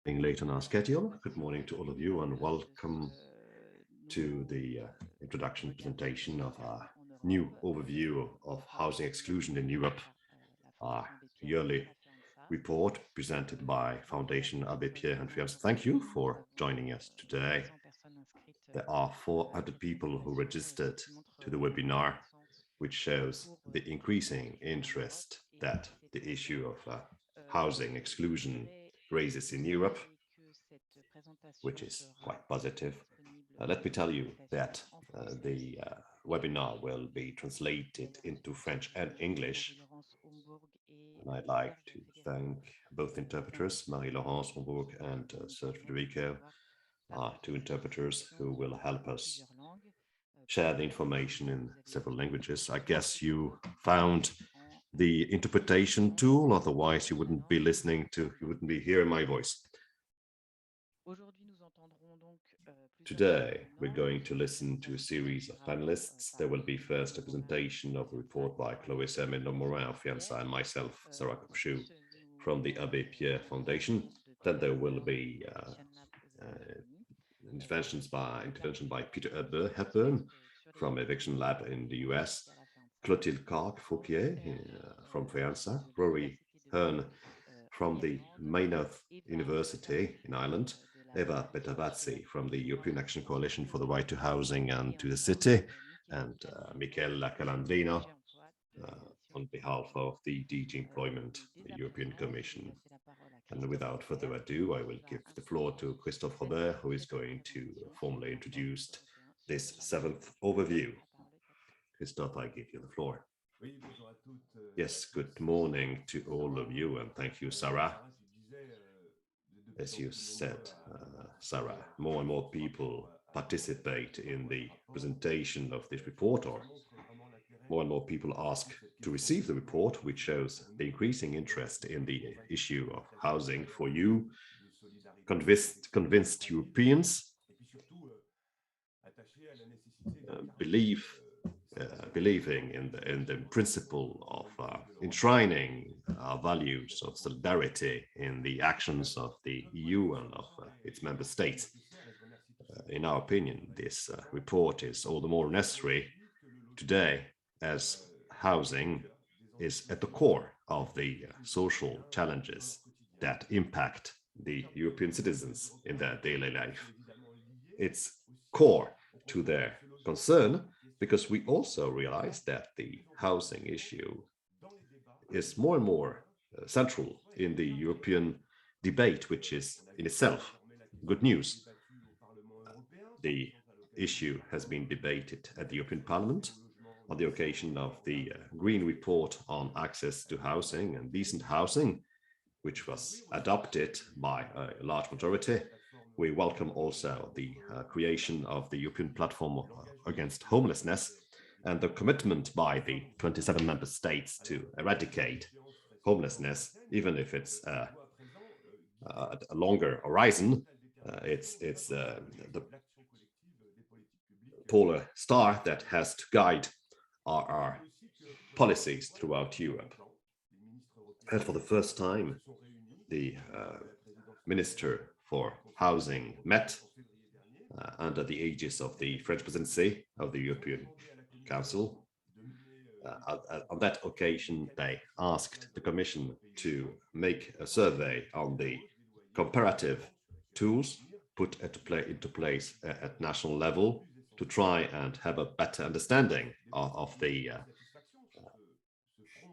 Being late on our schedule. Good morning to all of you and welcome to the introduction presentation of our new overview of housing exclusion in Europe, our yearly report presented by Foundation, Abbé, Pierre and FEANTSA. Thank you for joining us today. There are 400 people who registered to the webinar, which shows the increasing interest that the issue of housing exclusion raises in Europe, which is quite positive. Let me tell you that the webinar will be translated into French and English. And I'd like to thank both interpreters, Marie-Laurence Hombourg and Serge Federico, two interpreters who will help us share the information in several languages. I guess you found the interpretation tool, otherwise you wouldn't be hearing my voice. Today, we're going to listen to a series of panelists. There will be first a presentation of the report by Chloé Sermon-Morin of FEANTSA and myself, Sarah Kopshu, from the Abbé Pierre Foundation. Then there will be intervention by Peter Hepburn from Eviction Lab in the US, Clotilde Carc-Fauquier from FEANTSA, Rory Hearn from the Maynooth University in Ireland, Eva Petavazzi from the European Action Coalition for the Right to Housing and to the City, and Michele Calandrino on behalf of the DG Employment, the European Commission. And without further ado, I will give the floor to Christophe Robert, who is going to formally introduce this seventh overview. Christophe, I give you the floor. Yes, good morning to all of you, and thank you, Sarah. As you said, Sarah, more and more people participate in the presentation of this report, or more and more people ask to receive the report, which shows the increasing interest in the issue of housing for you, convinced Europeans believing in the principle of enshrining our values of solidarity in the actions of the EU and of its member states. In our opinion, this report is all the more necessary today as housing is at the core of the social challenges that impact the European citizens in their daily life. It's core to their concern because we also realize that the housing issue is more and more central in the European debate, which is in itself good news. The issue has been debated at the European Parliament on the occasion of the Green Report on access to housing and decent housing, which was adopted by a large majority. We welcome also the creation of the European Platform against Homelessness and the commitment by the 27 member states to eradicate homelessness, even if it's a longer horizon. It's the polar star that has to guide our policies throughout Europe. And for the first time, the Minister for Housing met under the aegis of the French presidency of the European Council. On that occasion, they asked the Commission to make a survey on the comparative tools put into place at national level to try and have a better understanding of the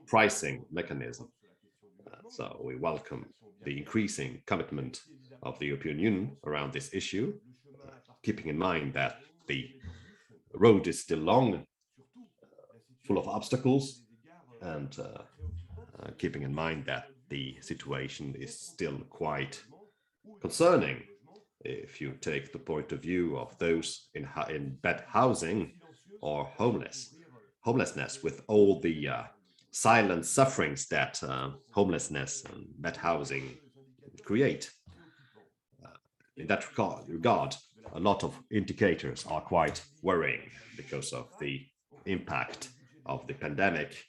pricing mechanism. So we welcome the increasing commitment of the European Union around this issue, keeping in mind that the road is still long, full of obstacles, and keeping in mind that the situation is still quite concerning if you take the point of view of those in bad housing or homelessness, with all the silent sufferings that homelessness and bad housing create. In that regard, a lot of indicators are quite worrying because of the impact of the pandemic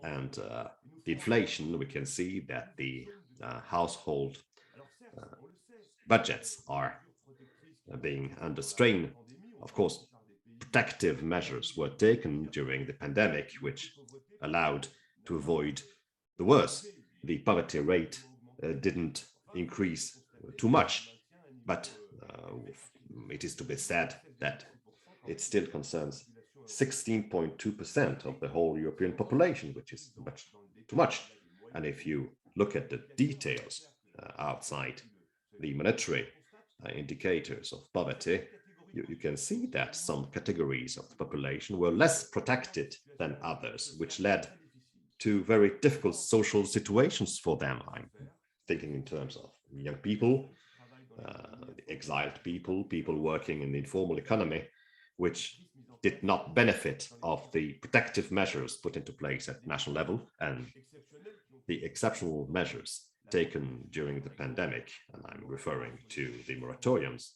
and the inflation. We can see that the household budgets are being under strain. Of course, protective measures were taken during the pandemic, which allowed to avoid the worst. The poverty rate didn't increase too much, but it is to be said that it still concerns 16.2% of the whole European population, which is much too much. And if you look at the details outside the monetary indicators of poverty, you can see that some categories of the population were less protected than others, which led to very difficult social situations for them. I'm thinking in terms of young people, exiled people, people working in the informal economy, which did not benefit of the protective measures put into place at national level, and the exceptional measures taken during the pandemic, and I'm referring to the moratoriums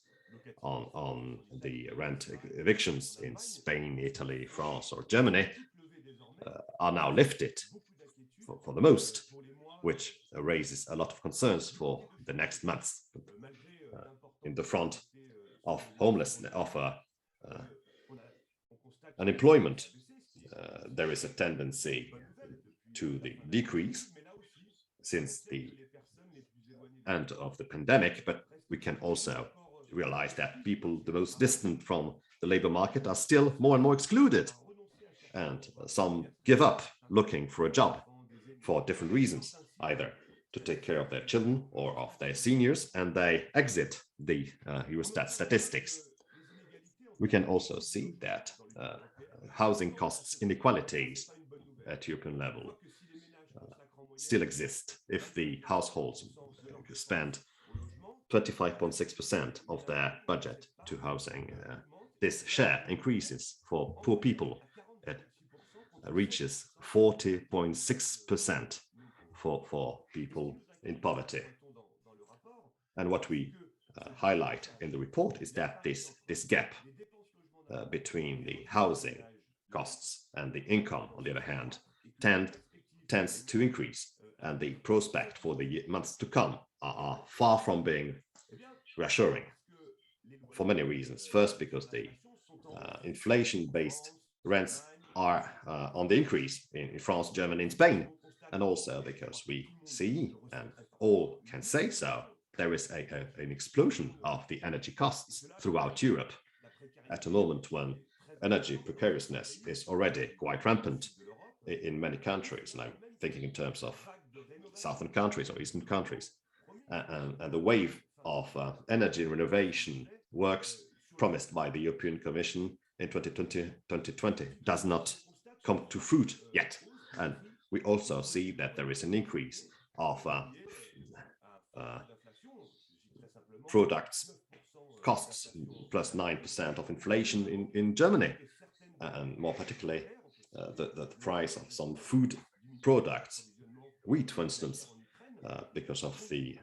on the rent evictions in Spain, Italy, France, or Germany, are now lifted for the most, which raises a lot of concerns for the next months. In the front of homelessness, of unemployment, there is a tendency to the decrease since the end of the pandemic, but we can also realize that people the most distant from the labor market are still more and more excluded, and some give up looking for a job for different reasons, either to take care of their children or of their seniors, and they exit the Eurostat statistics. We can also see that housing costs inequalities at European level still exist. If the households spend 25.6% of their budget to housing, this share increases for poor people. It reaches 40.6% for people in poverty. And what we highlight in the report is that this gap between the housing costs and the income, on the other hand, tends to increase, and the prospect for the months to come are far from being reassuring for many reasons. First, because the inflation-based rents are on the increase in France, Germany, and Spain, and also because we see, and all can say so, there is an explosion of the energy costs throughout Europe at a moment when energy precariousness is already quite rampant in many countries, and I'm thinking in terms of southern countries or eastern countries, and the wave of energy renovation works promised by the European Commission in 2020 does not come to fruit yet. And we also see that there is an increase of products costs, plus 9% of inflation in Germany, and more particularly the price of some food products, wheat, for instance, because of the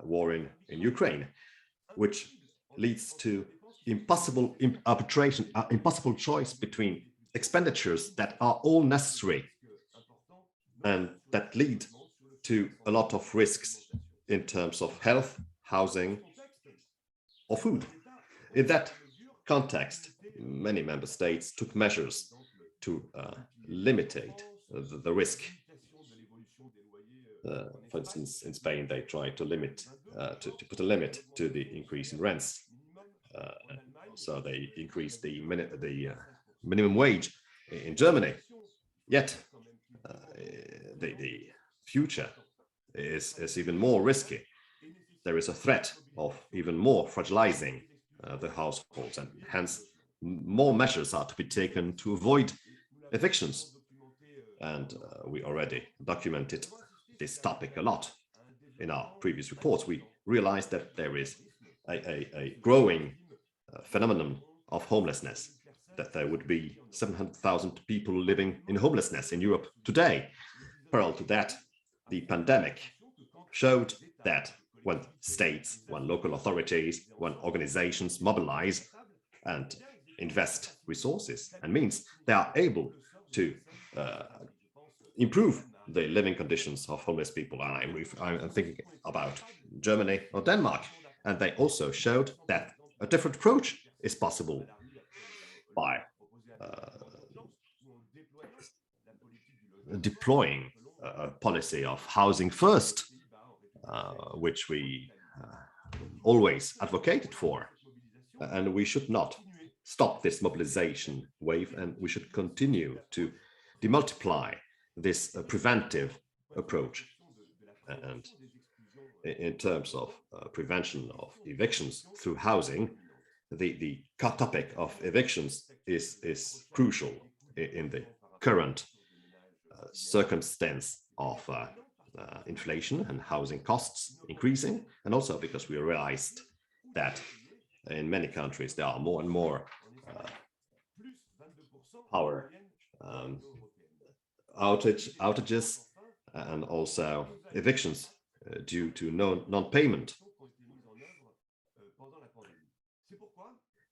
war in Ukraine, which leads to impossible impossible choice between expenditures that are all necessary and that lead to a lot of risks in terms of health, housing, or food. In that context, many member states took measures to limit the risk. For instance, in Spain, they tried to limit to put a limit to the increase in rents. So they increased the minimum wage in Germany. Yet the future is even more risky. There is a threat of even more fragilizing the households, and hence more measures are to be taken to avoid evictions. And we already documented this topic a lot in our previous reports. We realized that there is a growing phenomenon of homelessness, that there would be 700,000 people living in homelessness in Europe today. Parallel to that, the pandemic showed that when states, when local authorities, when organizations mobilize and invest resources and means, they are able to improve the living conditions of homeless people. I'm thinking about Germany or Denmark. And they also showed that a different approach is possible by deploying a policy of housing first, which we always advocated for. And we should not stop this mobilization wave, and we should continue to demultiply this preventive approach. And in terms of prevention of evictions through housing, the topic of evictions is crucial in the current circumstance of inflation and housing costs increasing, and also because we realized that in many countries there are more and more power outages and also evictions due to non-payment.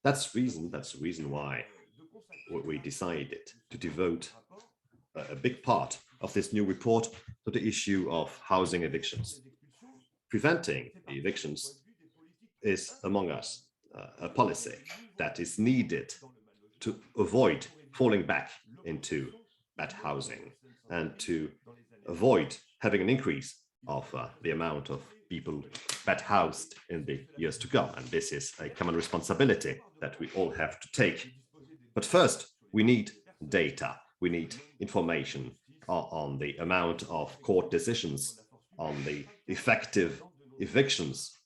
That's the reason why we decided to devote a big part of this new report to the issue of housing evictions. Preventing evictions is, among us, a policy that is needed to avoid falling back into bad housing and to avoid having an increase of the amount of people bad housed in the years to come. And this is a common responsibility that we all have to take. But first, we need data. We need information on the amount of court decisions, on the effective evictions,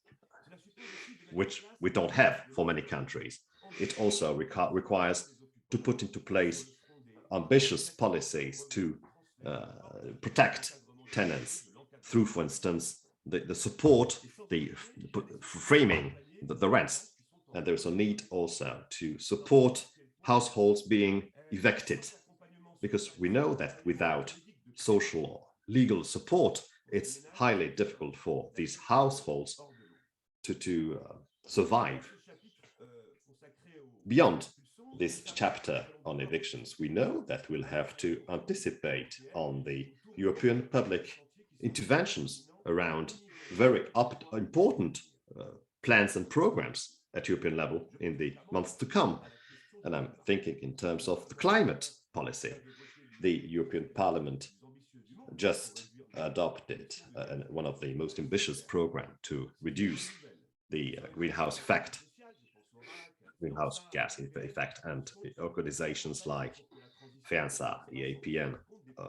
which we don't have for many countries. It also requires to put into place ambitious policies to protect tenants through, for instance, the support, the framing the rents. And there's a need also to support households being evicted, because we know that without social or legal support, it's highly difficult for these households to survive. Beyond this chapter on evictions, we know that we'll have to anticipate on the European public interventions around very important plans and programs at European level in the months to come. And I'm thinking in terms of the climate policy. The European Parliament just adopted one of the most ambitious programs to reduce the greenhouse gas effect, and organizations like FEANTSA, EAPN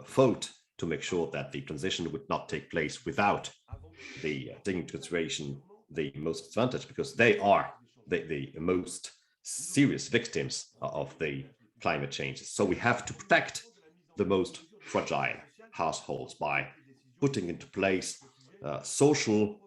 fought to make sure that the transition would not take place without the taking into consideration the most disadvantaged, because they are the most serious victims of the climate changes. So we have to protect the most fragile households by putting into place social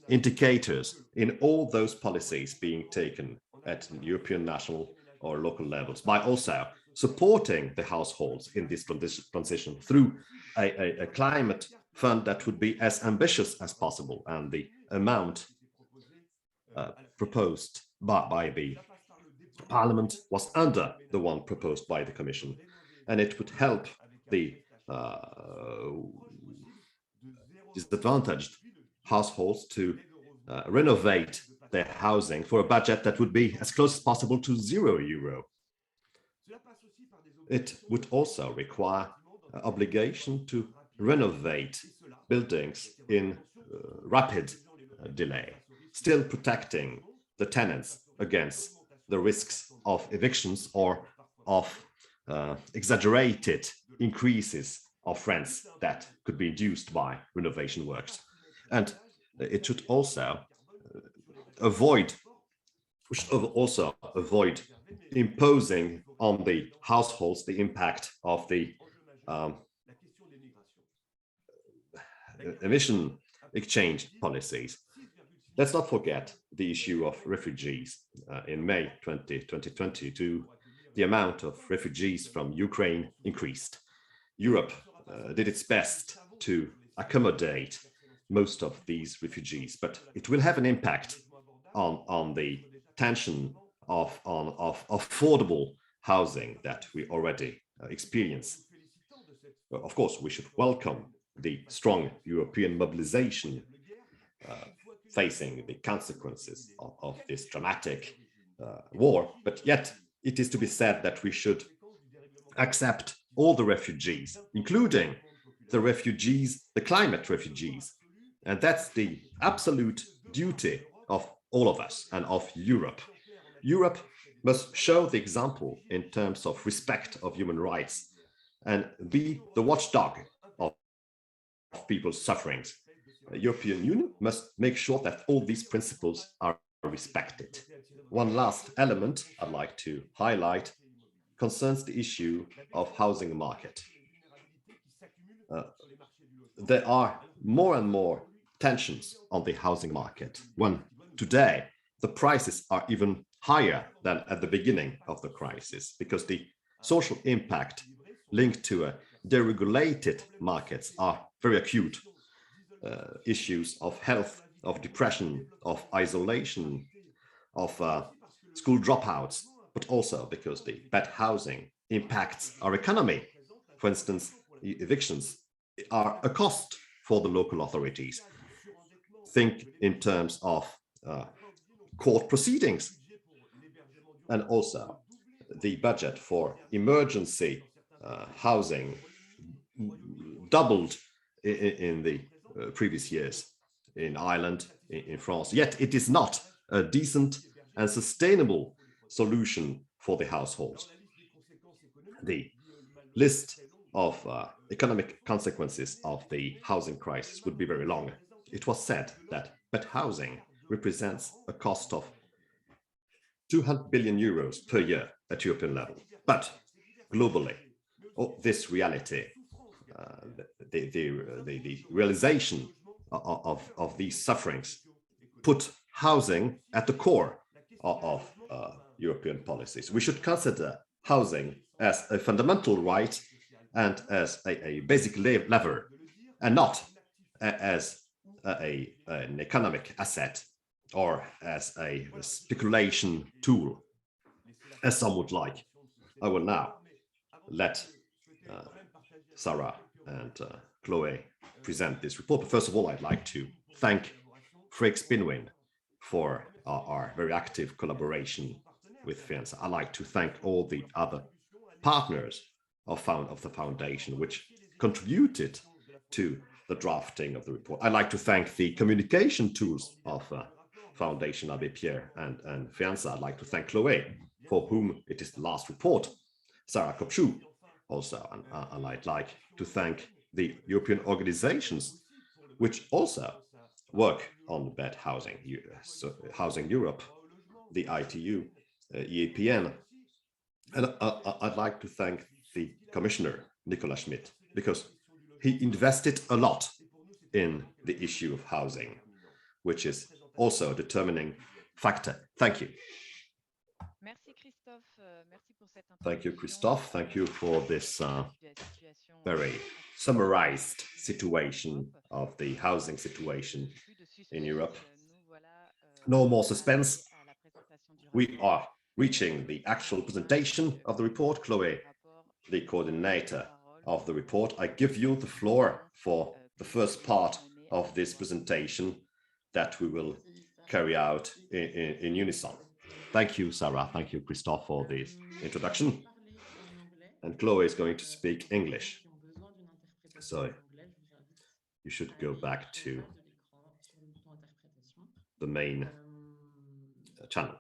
indicators in all those policies being taken at European, national or local levels, by also supporting the households in this transition through a climate fund that would be as ambitious as possible. And the amount proposed by the Parliament was under the one proposed by the Commission, and it would help the disadvantaged households to renovate their housing for a budget that would be as close as possible to €0. It would also require obligation to renovate buildings in rapid delay, still protecting the tenants against the risks of evictions or of exaggerated increases of rents that could be induced by renovation works. And it should also avoid imposing on the households the impact of the emission exchange policies. Let's not forget the issue of refugees. In May 2022, the amount of refugees from Ukraine increased. Europe did its best to accommodate most of these refugees, but it will have an impact on the tension of affordable housing that we already experience. Of course, we should welcome the strong European mobilization facing the consequences of this dramatic war. But yet it is to be said that we should accept all the refugees, including the climate refugees. And that's the absolute duty of all of us and of Europe. Europe must show the example in terms of respect of human rights and be the watchdog of people's sufferings. The European Union must make sure that all these principles are respected. One last element I'd like to highlight concerns the issue of housing market. There are more and more tensions on the housing market, when today the prices are even higher than at the beginning of the crisis, because the social impact linked to deregulated markets are very acute. Issues of health, of depression, of isolation, of school dropouts, but also because the bad housing impacts our economy. For instance, evictions are a cost for the local authorities. Think in terms of court proceedings, and also the budget for emergency housing doubled in the previous years in Ireland, in France. Yet it is not a decent and sustainable solution for the households. The list of economic consequences of the housing crisis would be very long. It was said that bad housing represents a cost of 200 billion euros per year at European level. But globally, this reality, the realization of these sufferings put housing at the core of European policies. We should consider housing as a fundamental right and as a basic lever, and not as an economic asset or as a speculation tool, as some would like. I will now let Sarah and Chloe present this report. But first of all, I'd like to thank Freek Spinwin for our very active collaboration with FEANTSA. I'd like to thank all the other partners of the foundation, which contributed to the drafting of the report. I'd like to thank the communication tools of Foundation Abbé, Pierre, and FEANTSA. I'd like to thank Chloe, for whom it is the last report, Sarah Kopchou also, and I'd like to thank the European organizations which also work on bad housing, Housing Europe, the ITU, EAPN, and I'd like to thank the Commissioner, Nicolas Schmit, because he invested a lot in the issue of housing, which is also a determining factor. Thank you. Thank you, Christophe. Thank you for this very summarized situation of the housing situation in Europe. No more suspense. We are reaching the actual presentation of the report. Chloe, the coordinator of the report, I give you the floor for the first part of this presentation that we will carry out in unison. Thank you, Sarah. Thank you, Christophe, for this introduction. And Chloe is going to speak English. So you should go back to the main channel.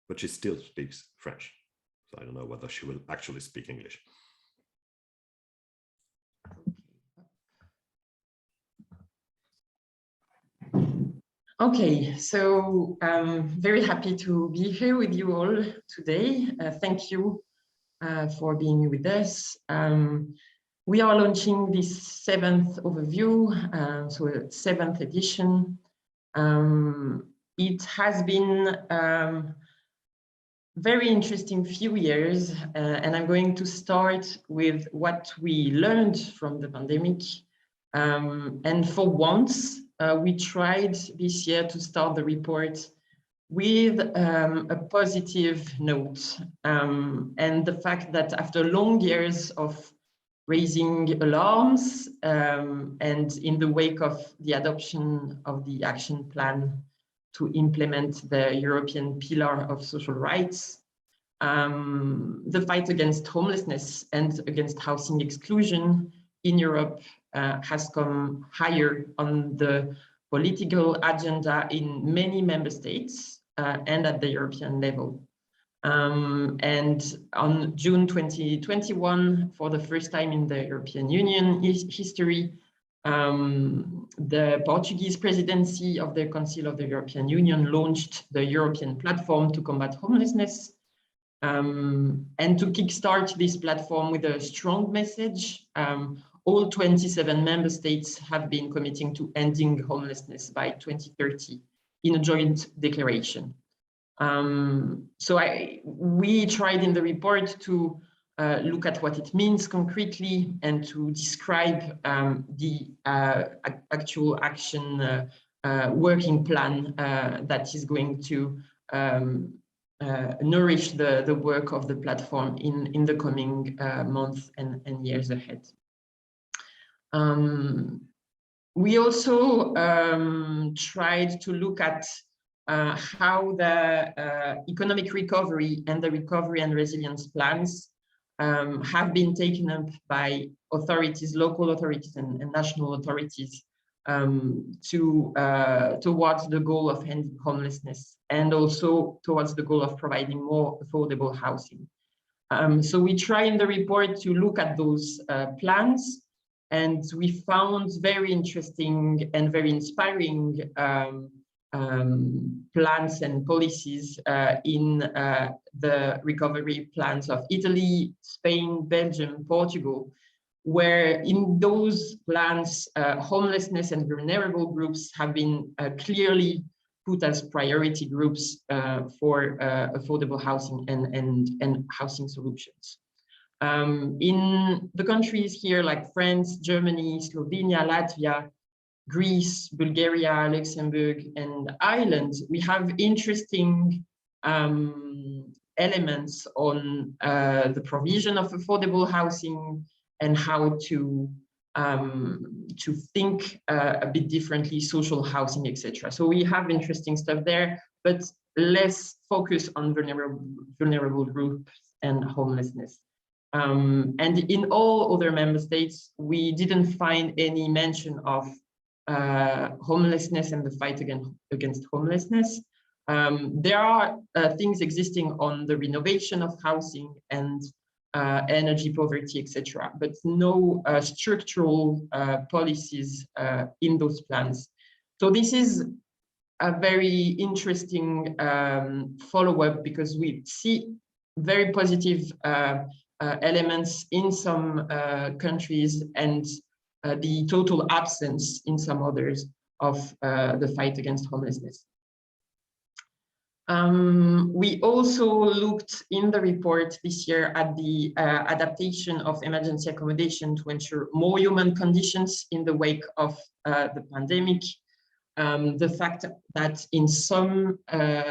But she still speaks French, so I don't know whether she will actually speak English. Okay, so I'm very happy to be here with you all today. Thank you for being with us. We are launching this 7th overview, so 7th edition. It has been very interesting few years, and I'm going to start with what we learned from the pandemic. And for once, we tried this year to start the report with a positive note, and the fact that after long years of raising alarms, and in the wake of the adoption of the action plan to implement the European Pillar of Social Rights, the fight against homelessness and against housing exclusion in Europe has come higher on the political agenda in many member states and at the European level. And on June 2021, for the first time in the European Union history, the Portuguese presidency of the Council of the European Union launched the European Platform to Combat Homelessness. And to kickstart this platform with a strong message, all 27 member states have been committing to ending homelessness by 2030 in a joint declaration. So we tried in the report to look at what it means concretely and to describe the actual action working plan that is going to nourish the work of the platform in the coming months and years ahead. We also tried to look at how the economic recovery and the recovery and resilience plans have been taken up by authorities, local authorities and national authorities towards the goal of ending homelessness and also towards the goal of providing more affordable housing. So we try in the report to look at those plans, and we found very interesting and very inspiring plans and policies in the recovery plans of Italy, Spain, Belgium, Portugal, where in those plans, homelessness and vulnerable groups have been clearly put as priority groups for affordable housing and housing solutions. In the countries here like France, Germany, Slovenia, Latvia, Greece, Bulgaria, Luxembourg, and Ireland, we have interesting elements on the provision of affordable housing and how to think a bit differently, social housing, etc. So we have interesting stuff there, but less focus on vulnerable groups and homelessness. And in all other member states, we didn't find any mention of homelessness and the fight against homelessness. There are things existing on the renovation of housing and energy poverty, etc., but no structural policies in those plans. So this is a very interesting follow-up because we see very positive elements in some countries and the total absence in some others of the fight against homelessness. We also looked in the report this year at the adaptation of emergency accommodation to ensure more human conditions in the wake of the pandemic. The fact that in some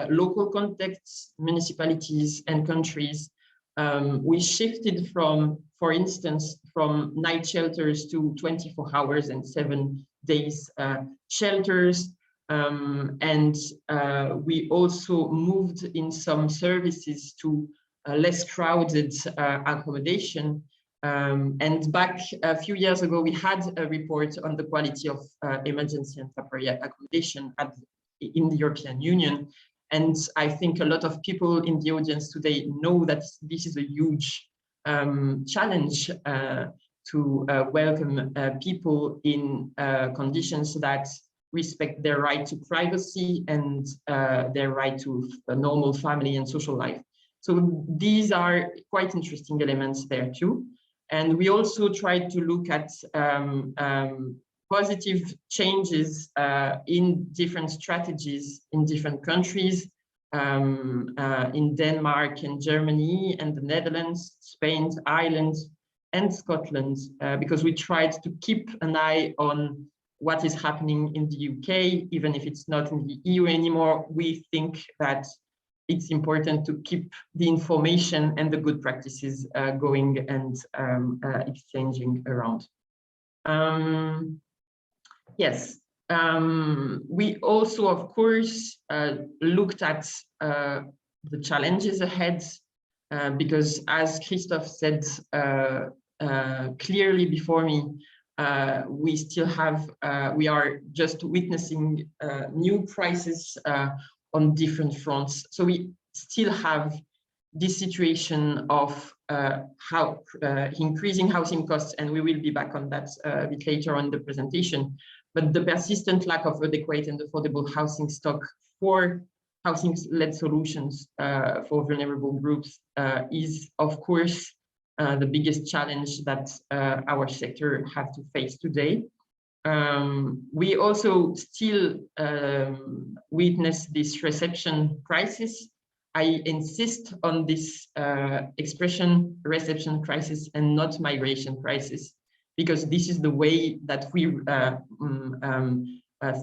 local contexts, municipalities and countries, we shifted from, for instance, from night shelters to 24 hours and 7 days shelters. And we also moved in some services to less crowded accommodation. And back a few years ago, we had a report on the quality of emergency and temporary accommodation in the European Union. And I think a lot of people in the audience today know that this is a huge challenge to welcome people in conditions that respect their right to privacy and their right to a normal family and social life. So these are quite interesting elements there too. And we also tried to look at positive changes in different strategies in different countries, in Denmark and Germany and the Netherlands, Spain, Ireland, and Scotland, because we tried to keep an eye on what is happening in the UK, even if it's not in the EU anymore. We think that it's important to keep the information and the good practices going and exchanging around. Yes, we also, of course, looked at the challenges ahead, because as Christophe said clearly before me, we still have, we are just witnessing new crises on different fronts. So we still have this situation of increasing housing costs, and we will be back on that a bit later on in the presentation. But the persistent lack of adequate and affordable housing stock for housing-led solutions for vulnerable groups is, of course, the biggest challenge that our sector have to face today. We also still witness this reception crisis. I insist on this expression, reception crisis, and not migration crisis, because this is the way that we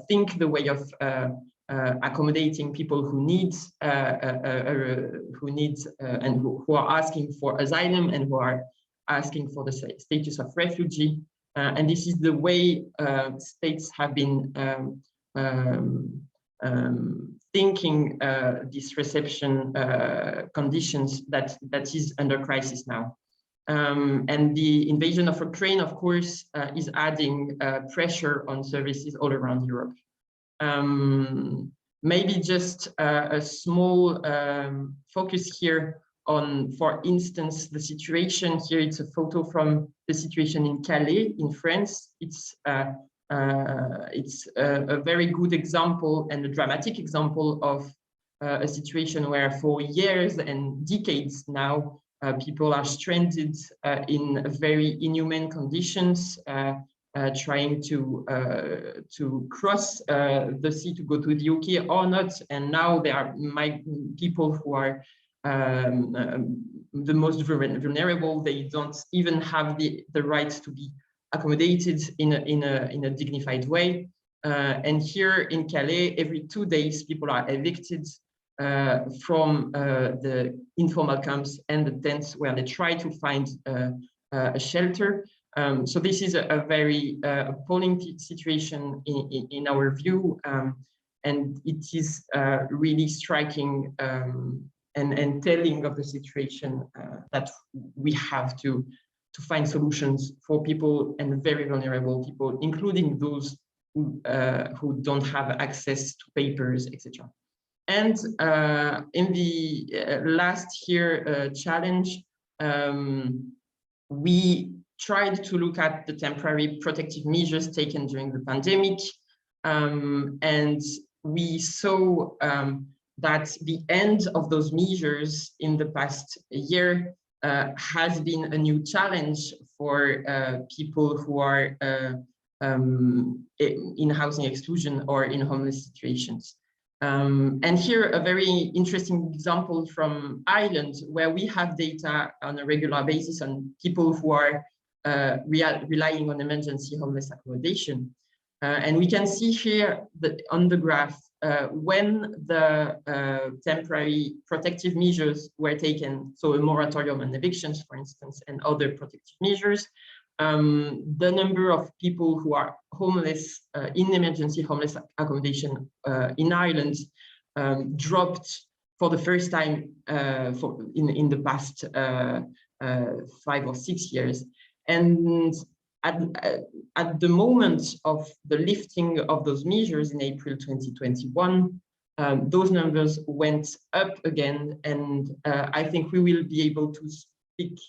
think the way of accommodating people who need and who are asking for asylum and who are asking for the status of refugee. And this is the way states have been thinking this reception conditions that is under crisis now. And the invasion of Ukraine, of course, is adding pressure on services all around Europe. Maybe just a small focus here on, for instance, the situation here. It's a photo from the situation in Calais in France. It's a very good example and a dramatic example of a situation where for years and decades now, people are stranded in very inhumane conditions, trying to cross the sea to go to the UK or not. And now there are people who are the most vulnerable. They don't even have the right to be accommodated in a dignified way. And here in Calais, every 2 days, people are evicted from the informal camps and the tents where they try to find a shelter. So this is a very appalling situation in our view, and it is really striking and telling of the situation that we have to find solutions for people and very vulnerable people, including those who don't have access to papers, etc. And in the last year challenge, we tried to look at the temporary protective measures taken during the pandemic. And we saw that the end of those measures in the past year has been a new challenge for people who are in housing exclusion or in homeless situations. And here a very interesting example from Ireland, where we have data on a regular basis on people who are relying on emergency homeless accommodation. And we can see here that on the graph, when the temporary protective measures were taken, so a moratorium on evictions, for instance, and other protective measures, the number of people who are homeless in emergency homeless accommodation in Ireland dropped for the first time in the past 5 or 6 years. And at the moment of the lifting of those measures in April 2021, those numbers went up again. And I think we will be able to speak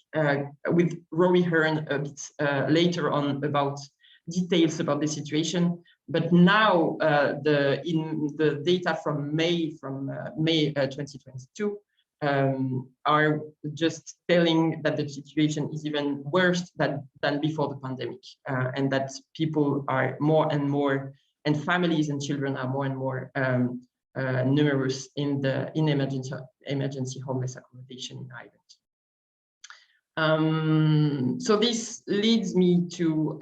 with Rory Hearn a bit later on about details about the situation. But now in the data from May 2022 are just telling that the situation is even worse than before the pandemic, and that people are more and more, and families and children are more and more numerous in emergency homeless accommodation in Ireland. So this leads me to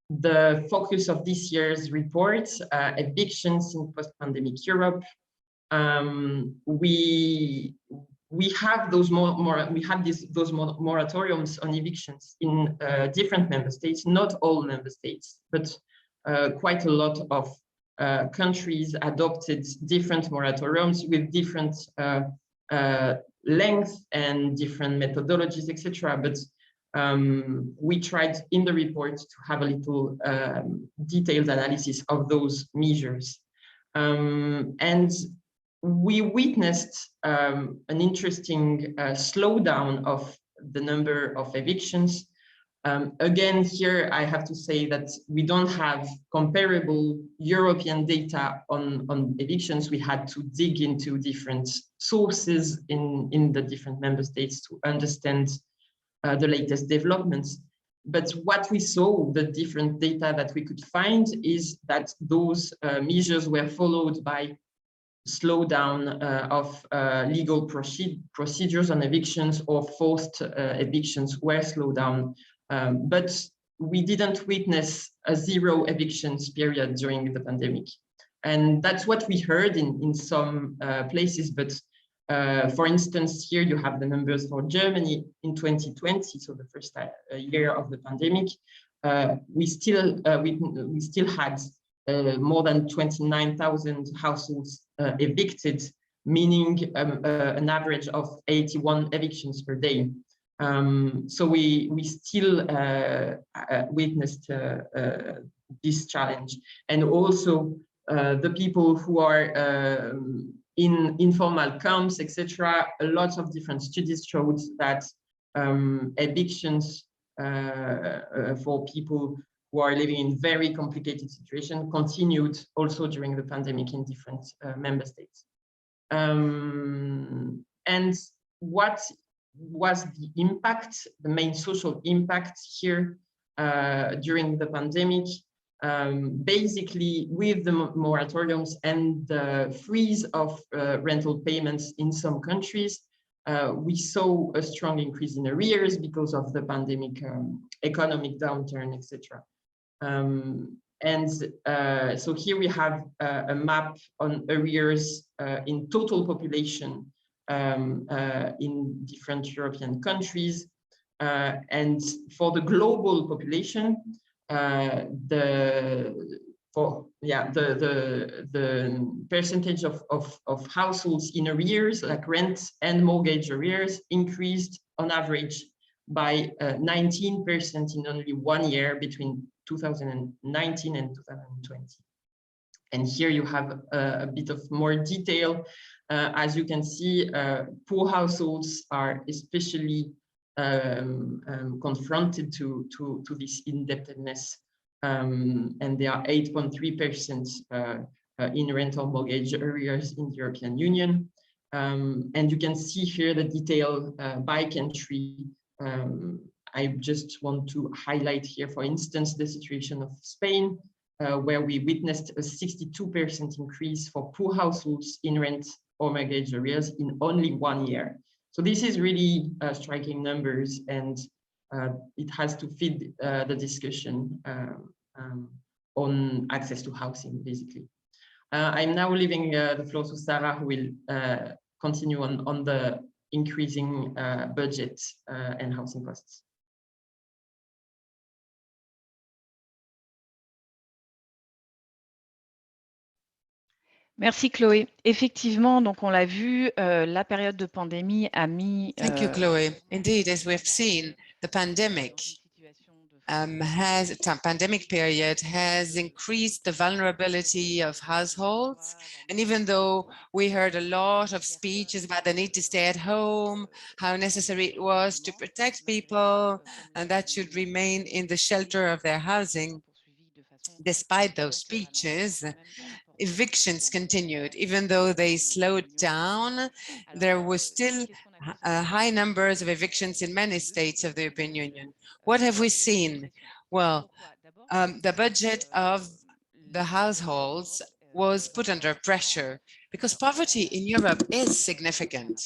the focus of this year's report, evictions in post-pandemic Europe. we have those moratoriums on evictions in different member states, not all member states, but quite a lot of countries adopted different moratoriums with different length and different methodologies, etc. But we tried in the report to have a little detailed analysis of those measures. And we witnessed an interesting slowdown of the number of evictions. Again, here I have to say that we don't have comparable European data on evictions. We had to dig into different sources in the different member states to understand the latest developments. But what we saw, the different data that we could find, is that those measures were followed by slowdown of legal procedures on evictions, or forced evictions were slowed down. But we didn't witness a zero evictions period during the pandemic. And that's what we heard in some places. But for instance, here you have the numbers for Germany in 2020, so the first year of the pandemic. We still had more than 29,000 households evicted, meaning an average of 81 evictions per day. So we still witnessed this challenge. And also the people who are in informal camps, etc., a lot of different studies showed that evictions for people who are living in very complicated situations continued also during the pandemic in different member states. And what was the impact, the main social impact here during the pandemic? Basically, with the moratoriums and the freeze of rental payments in some countries, we saw a strong increase in arrears because of the pandemic economic downturn, etc. So here we have a map on arrears in total population in different European countries. And for the global population, the percentage of households in arrears, like rent and mortgage arrears, increased on average by 19% in only 1 year between 2019 and 2020. And here you have a bit of more detail. As you can see, poor households are especially confronted to this indebtedness, and they are 8.3% in rental mortgage arrears in the European Union. And you can see here the detail by country. I just want to highlight here, for instance, the situation of Spain, where we witnessed a 62% increase for poor households in rent or mortgage arrears in only 1 year. So this is really striking numbers, and it has to feed the discussion on access to housing, basically. I'm now leaving the floor to Sarah, who will continue on the increasing budget and housing costs. Merci Chloé. Effectivement, donc on l'a vu, la période de pandémie a mis. Thank you, Chloé. Indeed, as we've seen, the pandemic pandemic period has increased the vulnerability of households. And even though we heard a lot of speeches about the need to stay at home, how necessary it was to protect people, and that should remain in the shelter of their housing, despite those speeches, evictions continued. Even though they slowed down, there was still high numbers of evictions in many states of the European Union. What have we seen? Well, the budget of the households was put under pressure because poverty in Europe is significant.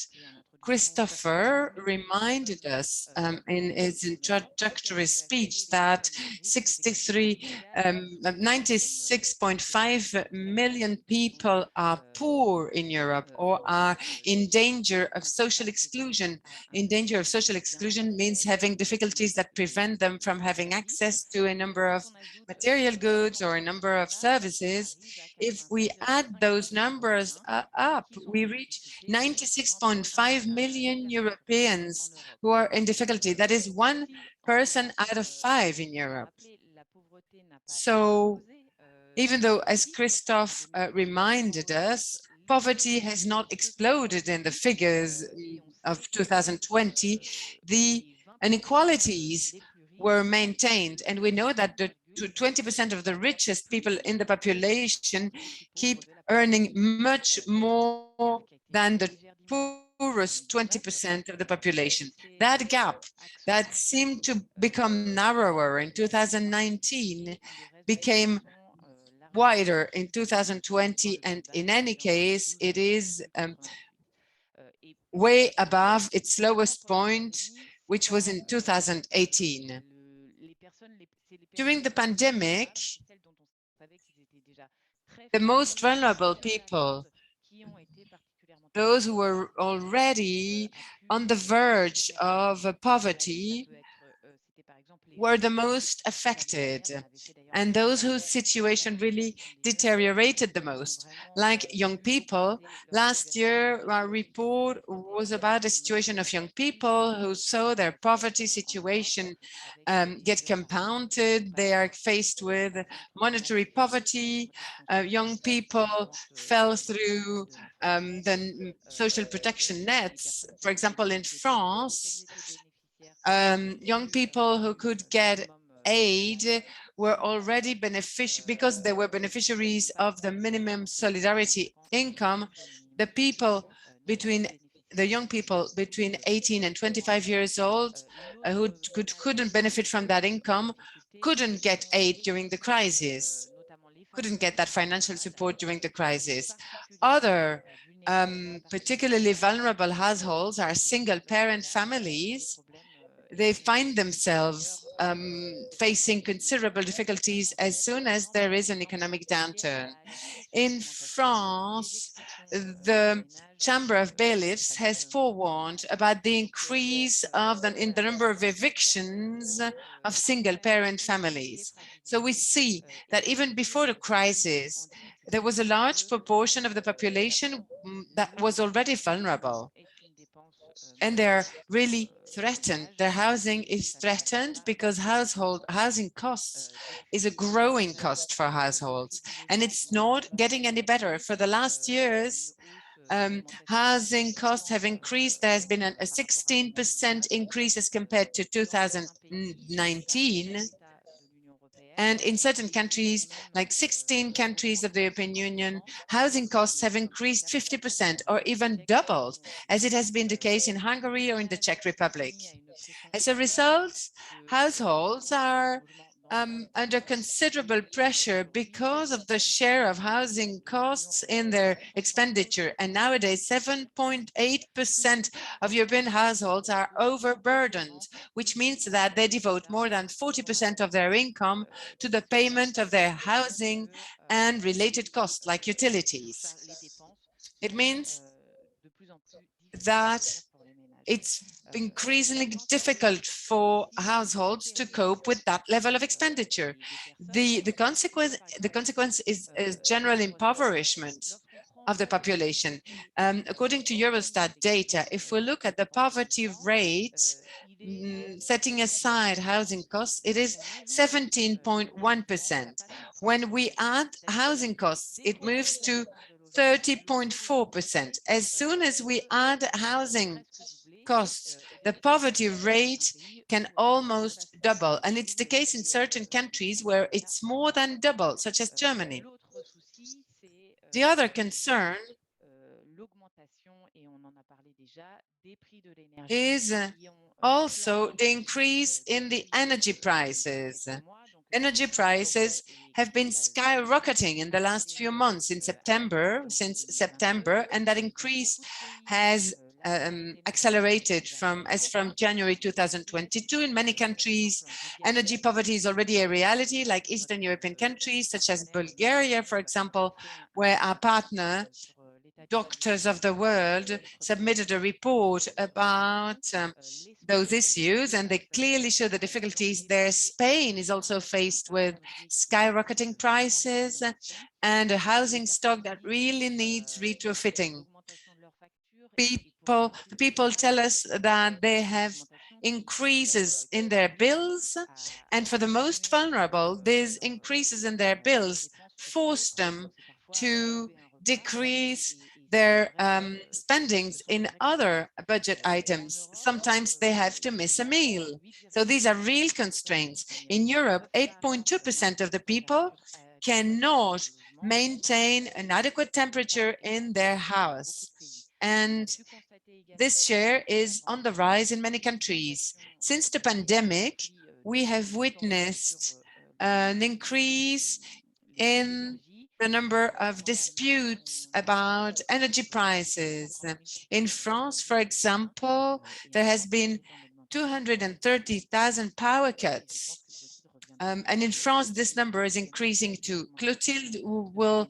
Christopher reminded us in his introductory speech that 96.5 million people are poor in Europe or are in danger of social exclusion. In danger of social exclusion means having difficulties that prevent them from having access to a number of material goods or a number of services. If we add those numbers up, we reach 96.5 million Europeans who are in difficulty. That is 1 person out of 5 in Europe. So even though, as Christophe reminded us, poverty has not exploded in the figures of 2020, the inequalities were maintained. And we know that the 20% of the richest people in the population keep earning much more than the poorest 20% of the population. That gap that seemed to become narrower in 2019 became wider in 2020, and in any case, it is way above its lowest point, which was in 2018. During the pandemic, the most vulnerable people, those who were already on the verge of poverty, were the most affected, and those whose situation really deteriorated the most, like young people. Last year, our report was about a situation of young people who saw their poverty situation get compounded. They are faced with monetary poverty. Young people fell through the social protection nets. For example, in France, young people who could get aid were already because they were beneficiaries of the minimum solidarity income. The young people between 18 and 25 years old who couldn't benefit from that income couldn't get aid during the crisis, couldn't get that financial support during the crisis. Other particularly vulnerable households are single-parent families. They find themselves facing considerable difficulties as soon as there is an economic downturn. In France, the Chamber of Bailiffs has forewarned about the increase in the number of evictions of single-parent families. So we see that even before the crisis, there was a large proportion of the population that was already vulnerable. And they're really threatened. Their housing is threatened because housing costs is a growing cost for households, and it's not getting any better. For the last years, housing costs have increased. There has been a 16% increase as compared to 2019. And in certain countries, like 16 countries of the European Union, housing costs have increased 50% or even doubled, as it has been the case in Hungary or in the Czech Republic. As a result, households are under considerable pressure because of the share of housing costs in their expenditure. And nowadays, 7.8% of European households are overburdened, which means that they devote more than 40% of their income to the payment of their housing and related costs like utilities. It means that it's increasingly difficult for households to cope with that level of expenditure. The consequence is a general impoverishment of the population. According to Eurostat data, if we look at the poverty rate, setting aside housing costs, it is 17.1%. When we add housing costs, it moves to 30.4%. As soon as we add housing costs, the poverty rate can almost double. And it's the case in certain countries where it's more than double, such as Germany. The other concern is also the increase in the energy prices. Energy prices have been skyrocketing in the last few months since September, and that increase has accelerated from January 2022 in many countries. Energy poverty is already a reality, like Eastern European countries, such as Bulgaria, for example, where our partner, Doctors of the World, submitted a report about those issues, and they clearly show the difficulties there. Spain is also faced with skyrocketing prices and a housing stock that really needs retrofitting. People tell us that they have increases in their bills, and for the most vulnerable, these increases in their bills force them to decrease their spendings in other budget items. Sometimes they have to miss a meal. So these are real constraints. In Europe, 8.2% of the people cannot maintain an adequate temperature in their house. And this share is on the rise in many countries. Since the pandemic, we have witnessed an increase in the number of disputes about energy prices. In France, for example, there has been 230,000 power cuts. And in France, this number is increasing too. Clotilde will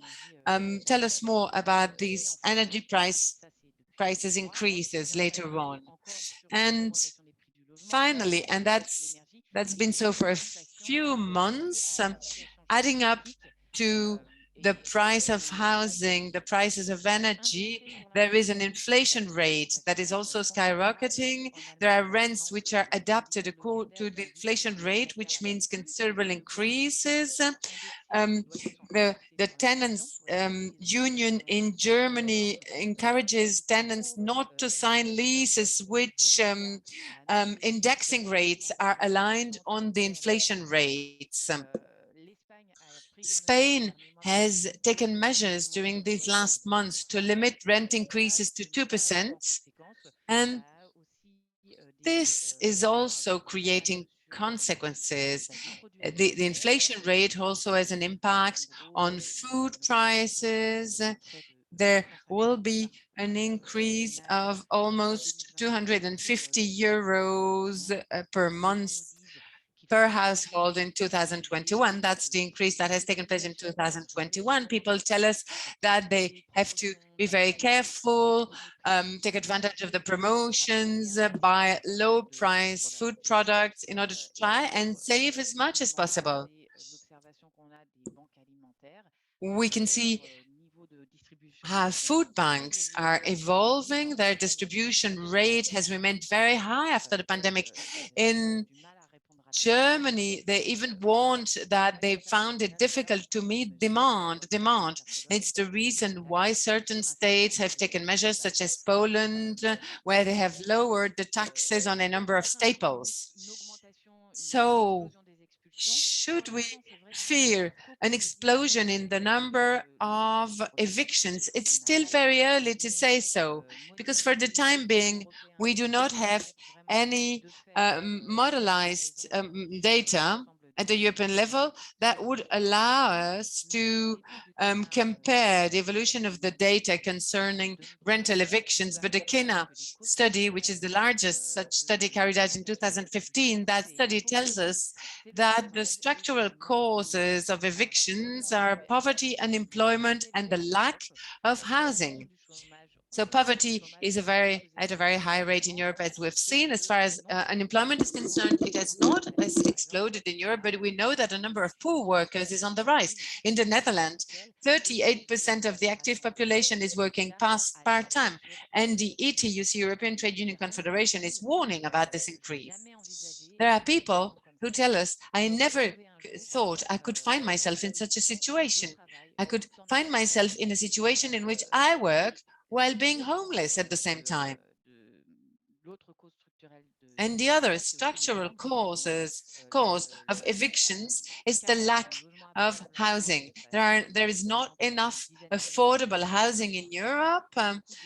tell us more about these energy prices increases later on. And finally, and that's been so for a few months, adding up to the price of housing, the prices of energy, there is an inflation rate that is also skyrocketing. There are rents which are adapted according to the inflation rate, which means considerable increases. The tenants union in Germany encourages tenants not to sign leases which indexing rates are aligned on the inflation rates. Spain has taken measures during these last months to limit rent increases to 2%, and this is also creating consequences. The inflation rate also has an impact on food prices. There will be an increase of almost 250 euros per month per household in 2021. That's the increase that has taken place in 2021. People tell us that they have to be very careful, take advantage of the promotions, buy low-price food products in order to try and save as much as possible. We can see how food banks are evolving. Their distribution rate has remained very high after the pandemic. In Germany, they even warned that they found it difficult to meet demand. It's the reason why certain states have taken measures, such as Poland, where they have lowered the taxes on a number of staples. So, should we fear an explosion in the number of evictions? It's still very early to say so, because for the time being, we do not have any modelized data at the European level that would allow us to compare the evolution of the data concerning rental evictions. But the KENA study, which is the largest such study carried out in 2015, that study tells us that the structural causes of evictions are poverty, unemployment, and the lack of housing. So poverty is at a very high rate in Europe, as we've seen. As far as unemployment is concerned, it has not exploded in Europe, but we know that the number of poor workers is on the rise. In the Netherlands, 38% of the active population is working part-time, and the ETUC, European Trade Union Confederation, is warning about this increase. There are people who tell us, I never thought I could find myself in such a situation. I could find myself in a situation in which I work while being homeless at the same time. And the other structural cause of evictions is the lack of housing. There is not enough affordable housing in Europe.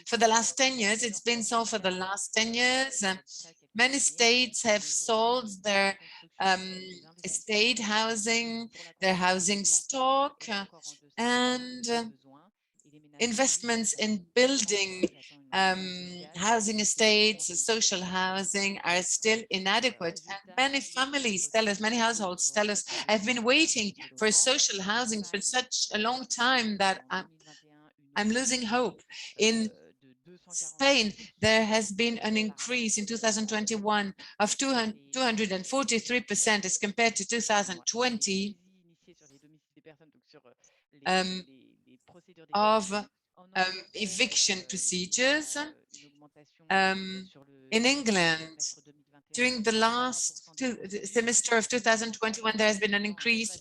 For the last 10 years, it's been so for the last 10 years. Many states have sold their estate housing, their housing stock, and investments in building housing estates, social housing are still inadequate. And many families tell us, many households tell us, I've been waiting for social housing for such a long time that I'm losing hope. In Spain, there has been an increase in 2021 of 243% as compared to 2020 of eviction procedures. In England, during the last semester of 2021, there has been an increase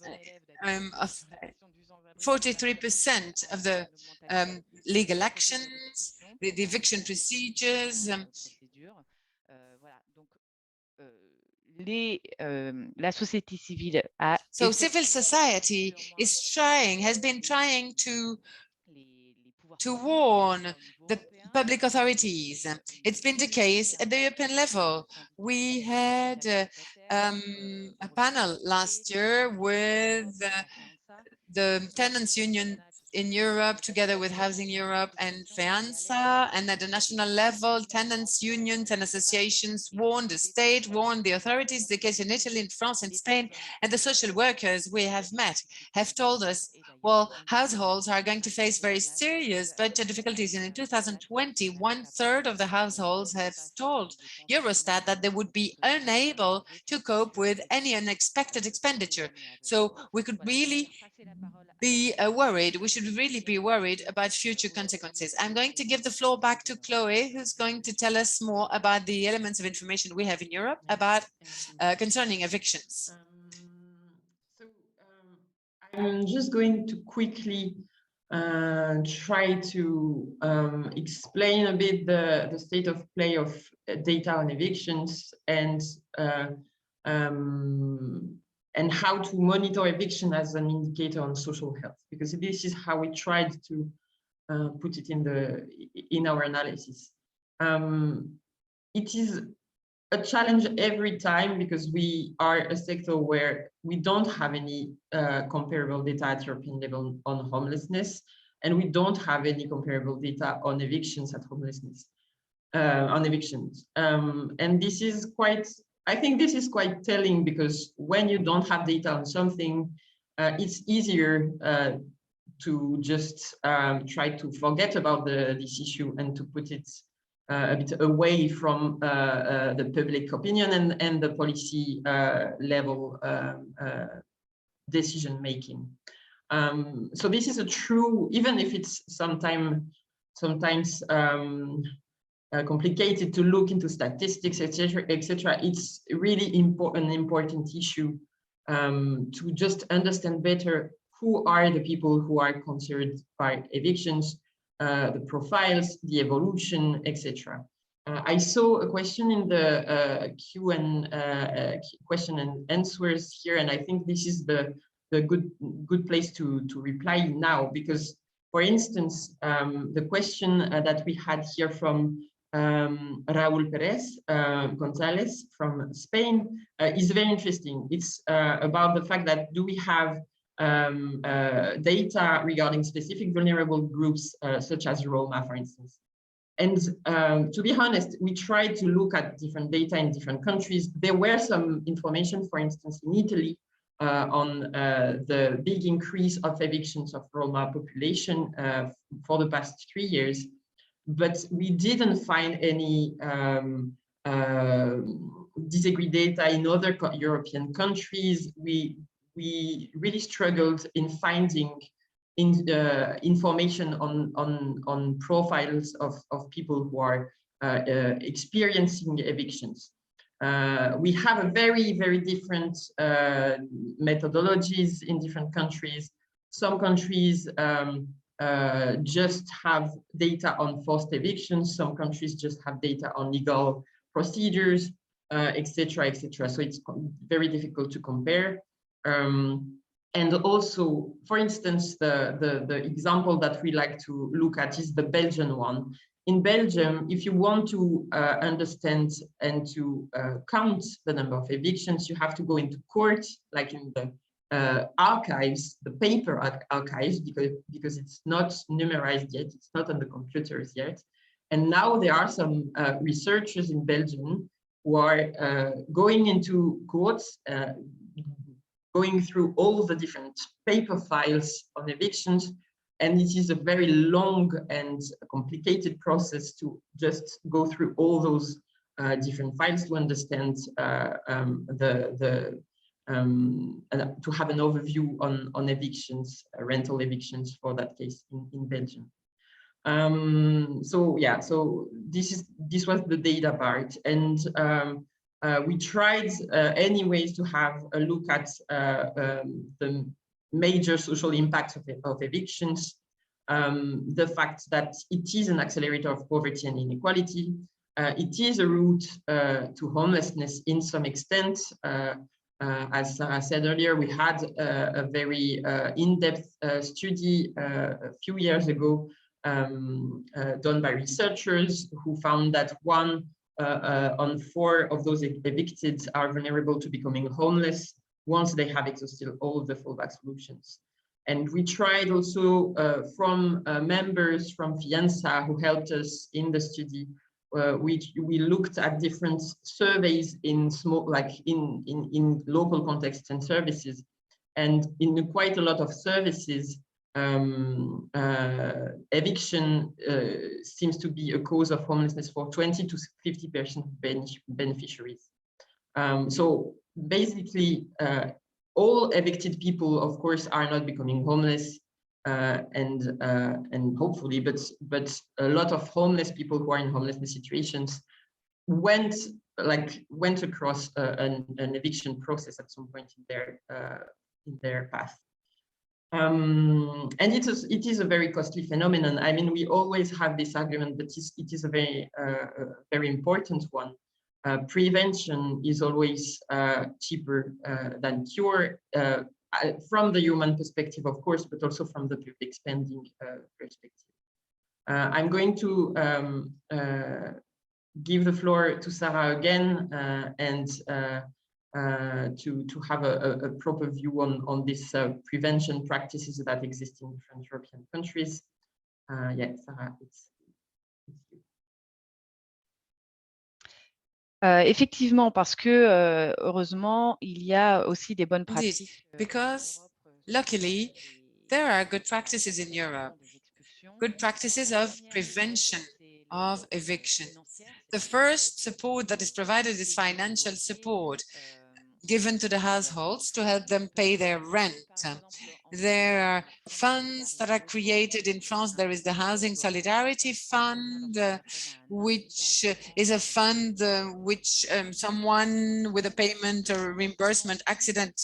of 43% of the legal actions, the eviction procedures. So civil society is has been trying to warn the public authorities. It's been the case at the European level. We had a panel last year with the tenants union in Europe, together with Housing Europe and FEANTSA, and at the national level, tenants unions and associations warned the state, warned the authorities. The case in Italy, in France, and Spain, and the social workers we have met have told us, well, households are going to face very serious budget difficulties. And in 2020, 1/3 of the households have told Eurostat that they would be unable to cope with any unexpected expenditure. So we could really be worried. We should really be worried about future consequences. I'm going to give the floor back to Chloe, who's going to tell us more about the elements of information we have in Europe about concerning evictions. I'm just going to quickly try to explain a bit the state of play of data on evictions and how to monitor eviction as an indicator on social health, because this is how we tried to put it in our analysis. It is a challenge every time because we are a sector where we don't have any comparable data at European level on homelessness, and we don't have any comparable data on evictions at homelessness, on evictions. And this is quite, I think this is quite telling, because when you don't have data on something, it's easier to just try to forget about this issue and to put it a bit away from the public opinion and the policy level decision making. So this is a true, even if it's sometimes complicated to look into statistics, etc., it's really an important issue to just understand better who are the people who are concerned by evictions, the profiles, the evolution, etc. I saw a question in the question and answers here, and I think this is the good place to reply now, because, for instance, the question that we had here from Raúl Pérez González from Spain is very interesting. It's about the fact that do we have data regarding specific vulnerable groups such as Roma, for instance. And to be honest, we tried to look at different data in different countries. There were some information, for instance, in Italy on the big increase of evictions of Roma population for the past 3 years. But we didn't find any disaggregate data in other European countries. We really struggled in finding information on profiles of people who are experiencing evictions. We have a very different methodologies in different countries. Some countries just have data on forced evictions. Some countries just have data on legal procedures, etc., etc. So it's very difficult to compare. And also, for instance, the example that we like to look at is the Belgian one. In Belgium, if you want to understand and to count the number of evictions, you have to go into court, like in the archives, the paper archives, because it's not numerized yet, it's not on the computers yet. And now there are some researchers in Belgium who are going into courts, going through all the different paper files on evictions. And it is a very long and complicated process to just go through all those different files to understand to have an overview on evictions, rental evictions for that case in Belgium. So yeah, so this was the data part, and we tried anyways to have a look at the major social impacts of evictions, the fact that it is an accelerator of poverty and inequality. It is a route to homelessness in some extent. As Sarah said earlier, we had a very in-depth study a few years ago done by researchers who found that 1 on 4 of those evicted are vulnerable to becoming homeless once they have exhausted all of the fallback solutions. And we tried also from members from FEANTSA who helped us in the study. We looked at different surveys in small, like in local contexts and services, and in quite a lot of services, eviction seems to be a cause of homelessness for 20 to 50% beneficiaries. So basically, all evicted people, of course, are not becoming homeless, and hopefully, but a lot of homeless people who are in homelessness situations went across an eviction process at some point in their path. And it is a very costly phenomenon. I mean, we always have this argument, but it is a very important one. Prevention is always cheaper than cure, from the human perspective, of course, but also from the public spending perspective. I'm going to give the floor to Sarah again, and to have a proper view on these prevention practices that exist in different European countries. Yeah, Sarah, it's you. Effectivement, parce que heureusement, il y a aussi des bonnes Indeed, pratiques. because luckily there are good practices in Europe, good practices of prevention of eviction. The first support that is provided is financial support given to the households to help them pay their rent. There are funds that are created in France. There is the Housing Solidarity Fund, which is a fund which someone with a payment or reimbursement accident,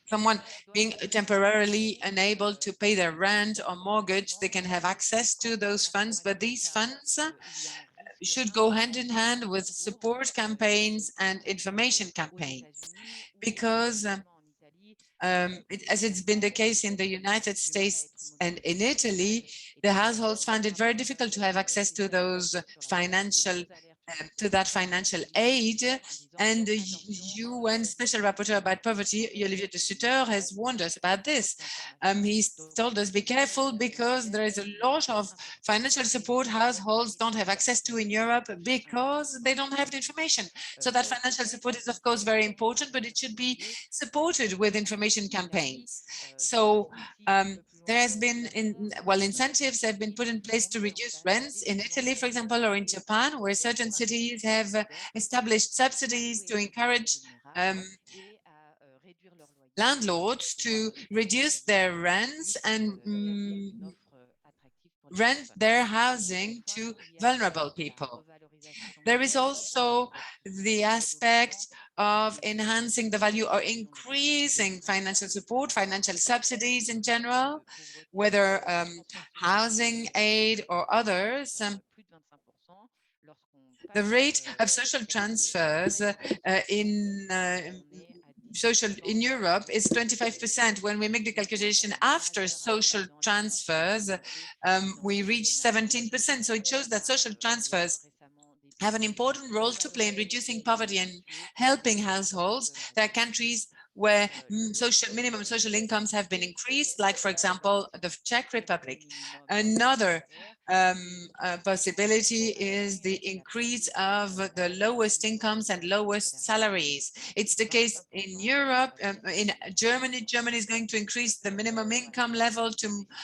someone being temporarily unable to pay their rent or mortgage, they can have access to those funds. But these funds should go hand in hand with support campaigns and information campaigns, because as it's been the case in the United States and in Italy, the households found it very difficult to have access to those financial to that financial aid. And the UN Special Rapporteur about Poverty, Olivier de Sutter, has warned us about this. He's told us, be careful, because there is a lot of financial support households don't have access to in Europe because they don't have the information. So that financial support is, of course, very important, but it should be supported with information campaigns. So there has been, incentives have been put in place to reduce rents in Italy, for example, or in Japan, where certain cities have established subsidies to encourage landlords to reduce their rents and rent their housing to vulnerable people. There is also the aspect of enhancing the value or increasing financial support, financial subsidies in general, whether housing aid or others. The rate of social transfers in Europe is 25%. When we make the calculation after social transfers, we reach 17%. So it shows that social transfers have an important role to play in reducing poverty and helping households. There are countries where minimum social incomes have been increased, like, for example, the Czech Republic. Another possibility is the increase of the lowest incomes and lowest salaries. It's the case in Europe. In Germany, Germany is going to increase the minimum income level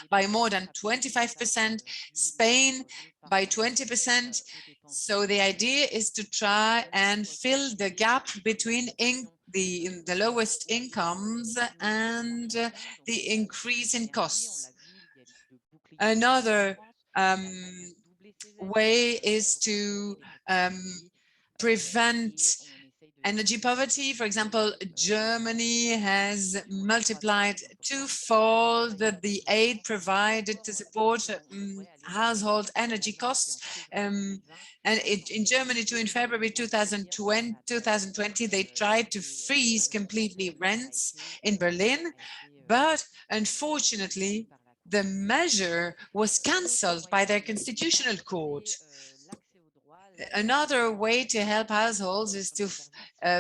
by more than 25%, Spain by 20%. So the idea is to try and fill the gap between the lowest incomes and the increase in costs. Another way is to prevent energy poverty. For example, Germany has multiplied twofold the aid provided to support household energy costs. And in Germany too, in February 2020, they tried to freeze completely rents in Berlin, but unfortunately, the measure was cancelled by their constitutional court. Another way to help households is to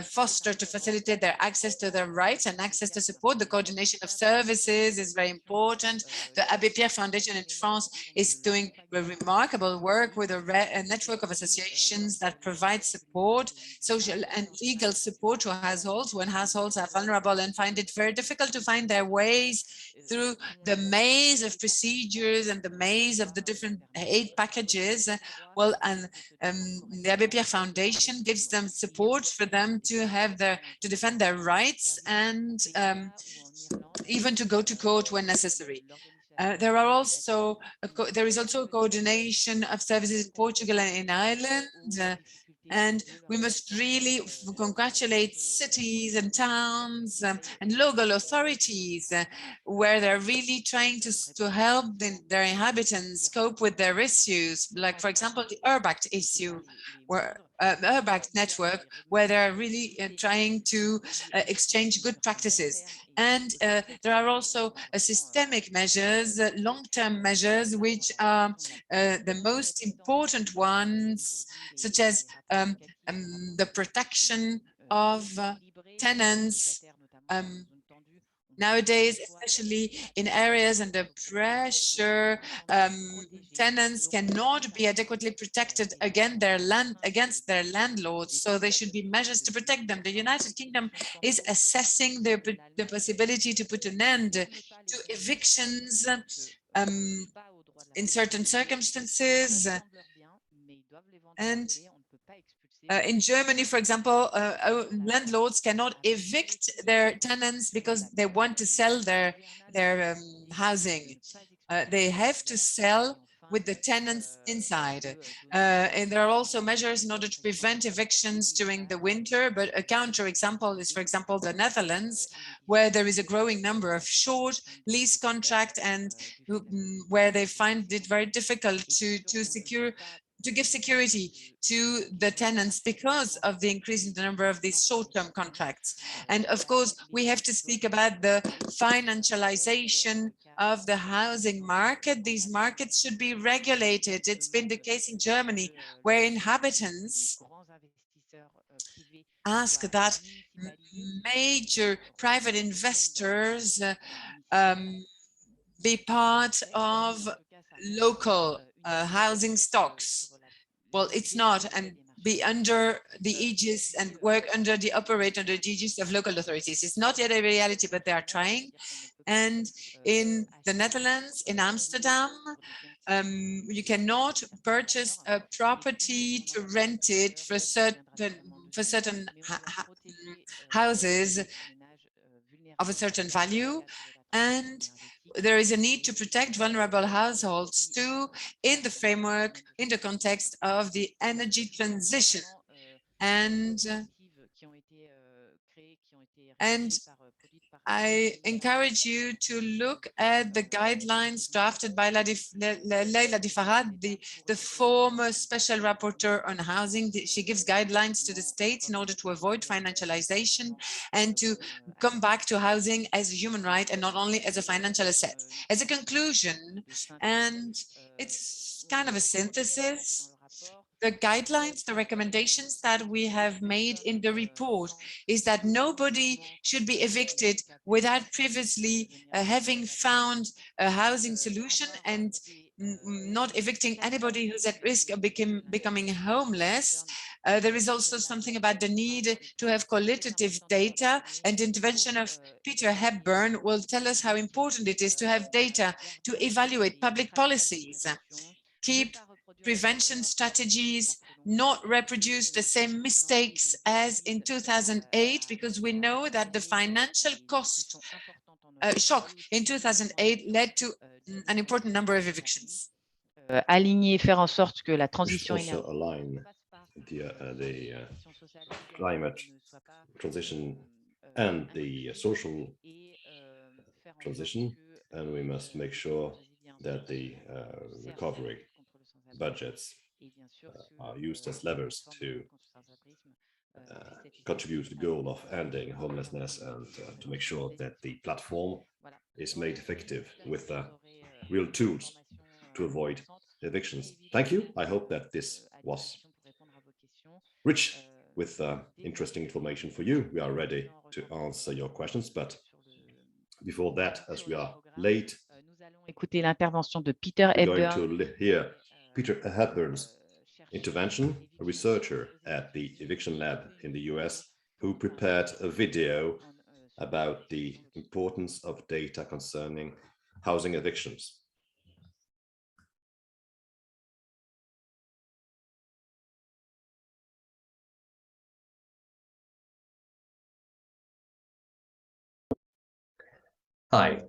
facilitate their access to their rights and access to support. The coordination of services is very important. The Abbé Pierre Foundation in France is doing remarkable work with a network of associations that provide support, social and legal support to households when households are vulnerable and find it very difficult to find their ways through the maze of procedures and the maze of the different aid packages. Well, and the Abbé Pierre Foundation gives them support for them to defend their rights and even to go to court when necessary. There is also a coordination of services in Portugal and in Ireland. And we must really congratulate cities and towns and local authorities where they're really trying to help their inhabitants cope with their issues. Like, for example, the Urbact issue, where Urbact network, where they're really trying to exchange good practices. And there are also systemic measures, long-term measures, which are the most important ones, such as the protection of tenants. Nowadays, especially in areas under pressure, tenants cannot be adequately protected against their landlords, so there should be measures to protect them. The United Kingdom is assessing the possibility to put an end to evictions in certain circumstances. And in Germany, for example, landlords cannot evict their tenants because they want to sell their housing. They have to sell with the tenants inside. And there are also measures in order to prevent evictions during the winter. But a counter example is, for example, the Netherlands, where there is a growing number of short lease contracts and where they find it very difficult to give security to the tenants because of the increase in the number of these short-term contracts. And of course, we have to speak about the financialization of the housing market. These markets should be regulated. It's been the case in Germany, where inhabitants ask that major private investors be part of local housing stocks. Well, it's not, and be under the aegis and operate under the aegis of local authorities. It's not yet a reality, but they are trying. And in the Netherlands, in Amsterdam, you cannot purchase a property to rent it for certain houses of a certain value. And there is a need to protect vulnerable households too, in the framework, in the context of the energy transition. And I encourage you to look at the guidelines drafted by Leila Di Farad, the former special rapporteur on housing. She gives guidelines to the states in order to avoid financialization and to come back to housing as a human right and not only as a financial asset. As a conclusion, and it's kind of a synthesis, the guidelines, the recommendations that we have made in the report is that nobody should be evicted without previously having found a housing solution, and not evicting anybody who's at risk of becoming homeless. There is also something about the need to have qualitative data, and the intervention of Peter Hepburn will tell us how important it is to have data to evaluate public policies, keep prevention strategies, not reproduce the same mistakes as in 2008, because we know that the financial cost shock in 2008 led to an important number of evictions. Aligner, faire en sorte que la We should transition also align the climate transition and the social transition, and we must make sure that the recovery budgets are used as levers to contribute to the goal of ending homelessness, and to make sure that the platform is made effective with real tools to avoid evictions. Thank you. I hope that this was rich with interesting information for you. We are ready to answer your questions, but before that, as we are late, écouter l'intervention de Peter we're going Hepburn. to hear Peter Hepburn's intervention, a researcher at the Eviction Lab in the US, who prepared a video about the importance of data concerning housing evictions. Hi,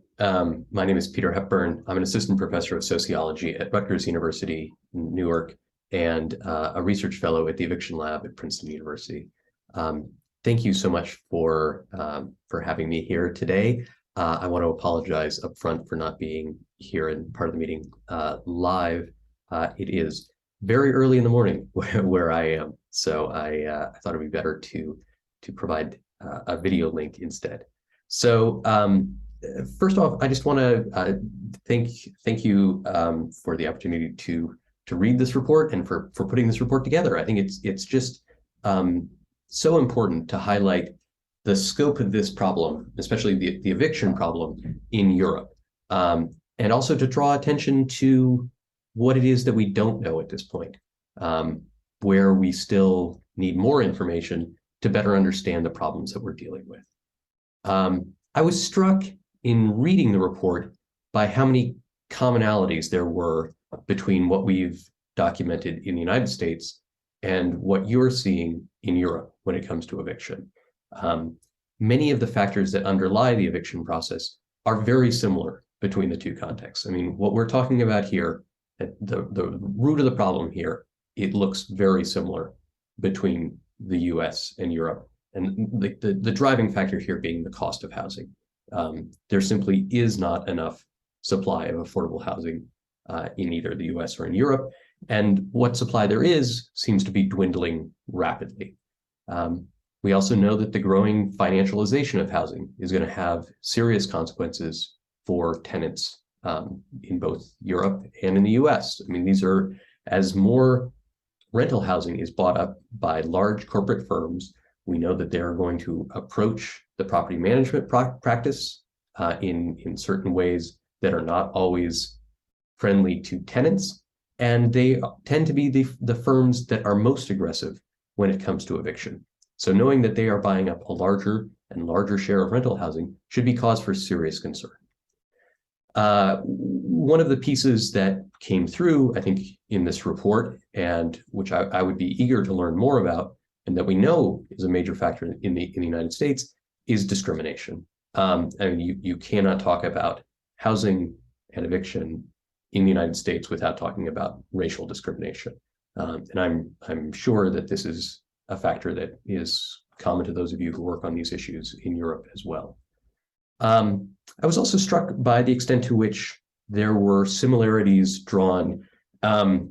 my name is Peter Hepburn. I'm an assistant professor of sociology at Rutgers University in Newark, and a research fellow at the Eviction Lab at Princeton University. Thank you so much for having me here today. I want to apologize up front for not being here in part of the meeting live. It is very early in the morning where I am, so I thought it'd be better to provide a video link instead. So first off, I just want to thank you for the opportunity to read this report and for putting this report together. I think it's just so important to highlight the scope of this problem, especially the eviction problem in Europe, and also to draw attention to what it is that we don't know at this point, where we still need more information to better understand the problems that we're dealing with. I was struck in reading the report by how many commonalities there were between what we've documented in the United States and what you're seeing in Europe when it comes to eviction. Many of the factors that underlie the eviction process are very similar between the two contexts. I mean, what we're talking about here, the root of the problem here, it looks very similar between the US and Europe. And the driving factor here being the cost of housing. There simply is not enough supply of affordable housing in either the US or in Europe. And what supply there is seems to be dwindling rapidly. We also know that the growing financialization of housing is going to have serious consequences for tenants in both Europe and in the US. I mean, these are, as more rental housing is bought up by large corporate firms, we know that they're going to approach the property management practice in certain ways that are not always friendly to tenants. And they tend to be the firms that are most aggressive when it comes to eviction. So knowing that they are buying up a larger and larger share of rental housing should be cause for serious concern. One of the pieces that came through, I think, in this report, and which I would be eager to learn more about, and that we know is a major factor in the United States, is discrimination. I mean, you cannot talk about housing and eviction in the United States without talking about racial discrimination. And I'm sure that this is a factor that is common to those of you who work on these issues in Europe as well. I was also struck by the extent to which there were similarities drawn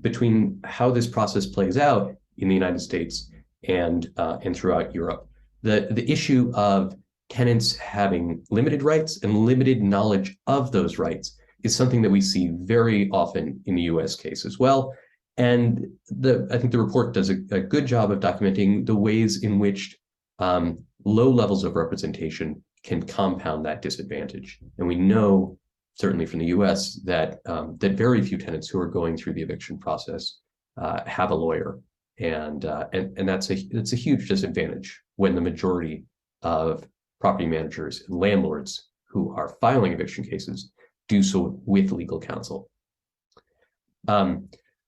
between how this process plays out in the United States and throughout Europe. The issue of tenants having limited rights and limited knowledge of those rights is something that we see very often in the US case as well. And I think the report does a good job of documenting the ways in which low levels of representation can compound that disadvantage. And we know, certainly from the US, that that very few tenants who are going through the eviction process have a lawyer. And that's a huge disadvantage when the majority of property managers and landlords who are filing eviction cases do so with legal counsel.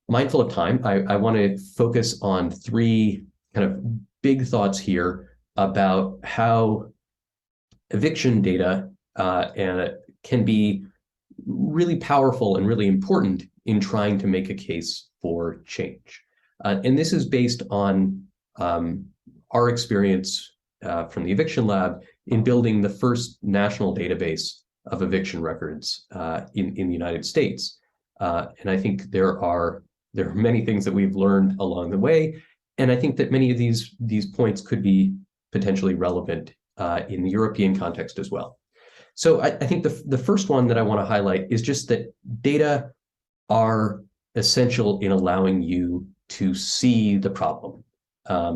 Mindful of time, I want to focus on three kind of big thoughts here about how eviction data can be really powerful and really important in trying to make a case for change. And this is based on our experience from the Eviction Lab in building the first national database of eviction records in the United States. And I think there are many things that we've learned along the way. And I think that many of these points could be potentially relevant in the European context as well. So I think the first one that I want to highlight is just that data are essential in allowing you to see the problem. I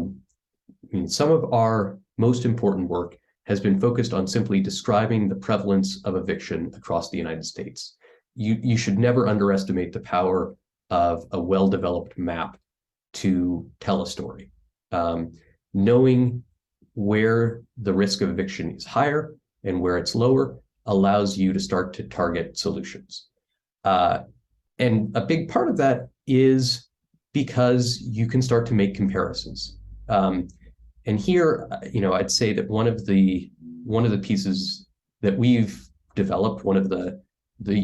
mean, some of our most important work has been focused on simply describing the prevalence of eviction across the United States. You should never underestimate the power of a well-developed map to tell a story. Knowing where the risk of eviction is higher and where it's lower allows you to start to target solutions. And a big part of that is because you can start to make comparisons. And here, I'd say that one of the pieces that we've developed, one of the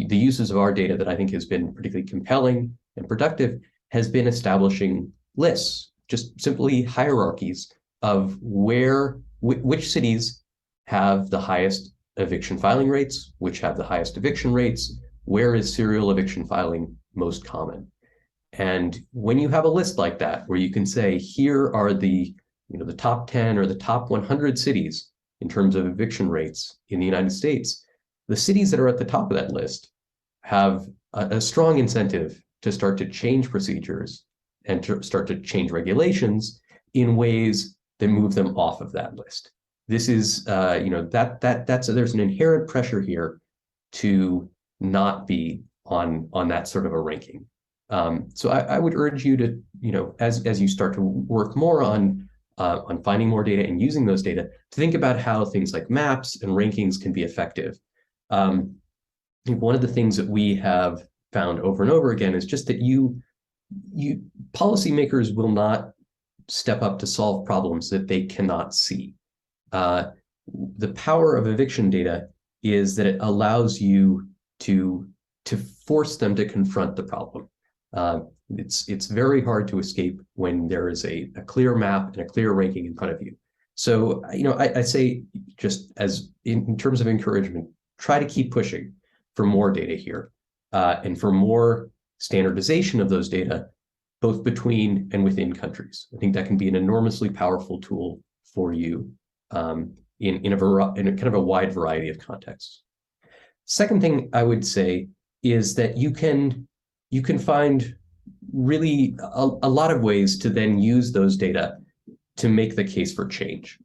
uses of our data that I think has been particularly compelling and productive, has been establishing lists, just simply hierarchies of which cities have the highest eviction filing rates, which have the highest eviction rates, where is serial eviction filing most common. And when you have a list like that, where you can say, here are the top 10 or the top 100 cities in terms of eviction rates in the United States, the cities that are at the top of that list have a strong incentive to start to change procedures and to start to change regulations in ways that move them off of that list. This is, there's an inherent pressure here to not be on that sort of a ranking. So I would urge you to, as you start to work more on finding more data and using those data, to think about how things like maps and rankings can be effective. I think one of the things that we have found over and over again is just that policymakers will not step up to solve problems that they cannot see. The power of eviction data is that it allows you to force them to confront the problem. It's very hard to escape when there is a clear map and a clear ranking in front of you. So, I say, just as in terms of encouragement, try to keep pushing for more data here and for more standardization of those data, both between and within countries. I think that can be an enormously powerful tool for you in a kind of a wide variety of contexts. Second thing I would say is that you can find really a lot of ways to then use those data to make the case for change.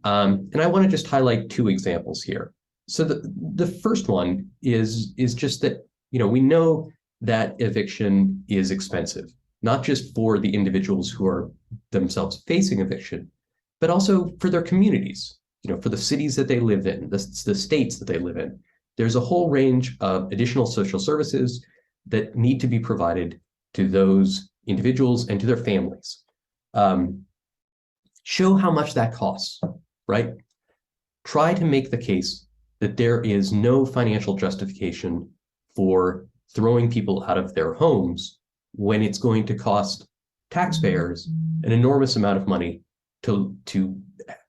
And I want to just highlight two examples here. So the first one is just that, we know that eviction is expensive, not just for the individuals who are themselves facing eviction, but also for their communities, for the cities that they live in, the states that they live in. There's a whole range of additional social services that need to be provided to those individuals and to their families. Show how much that costs, right? Try to make the case that there is no financial justification for throwing people out of their homes when it's going to cost taxpayers an enormous amount of money to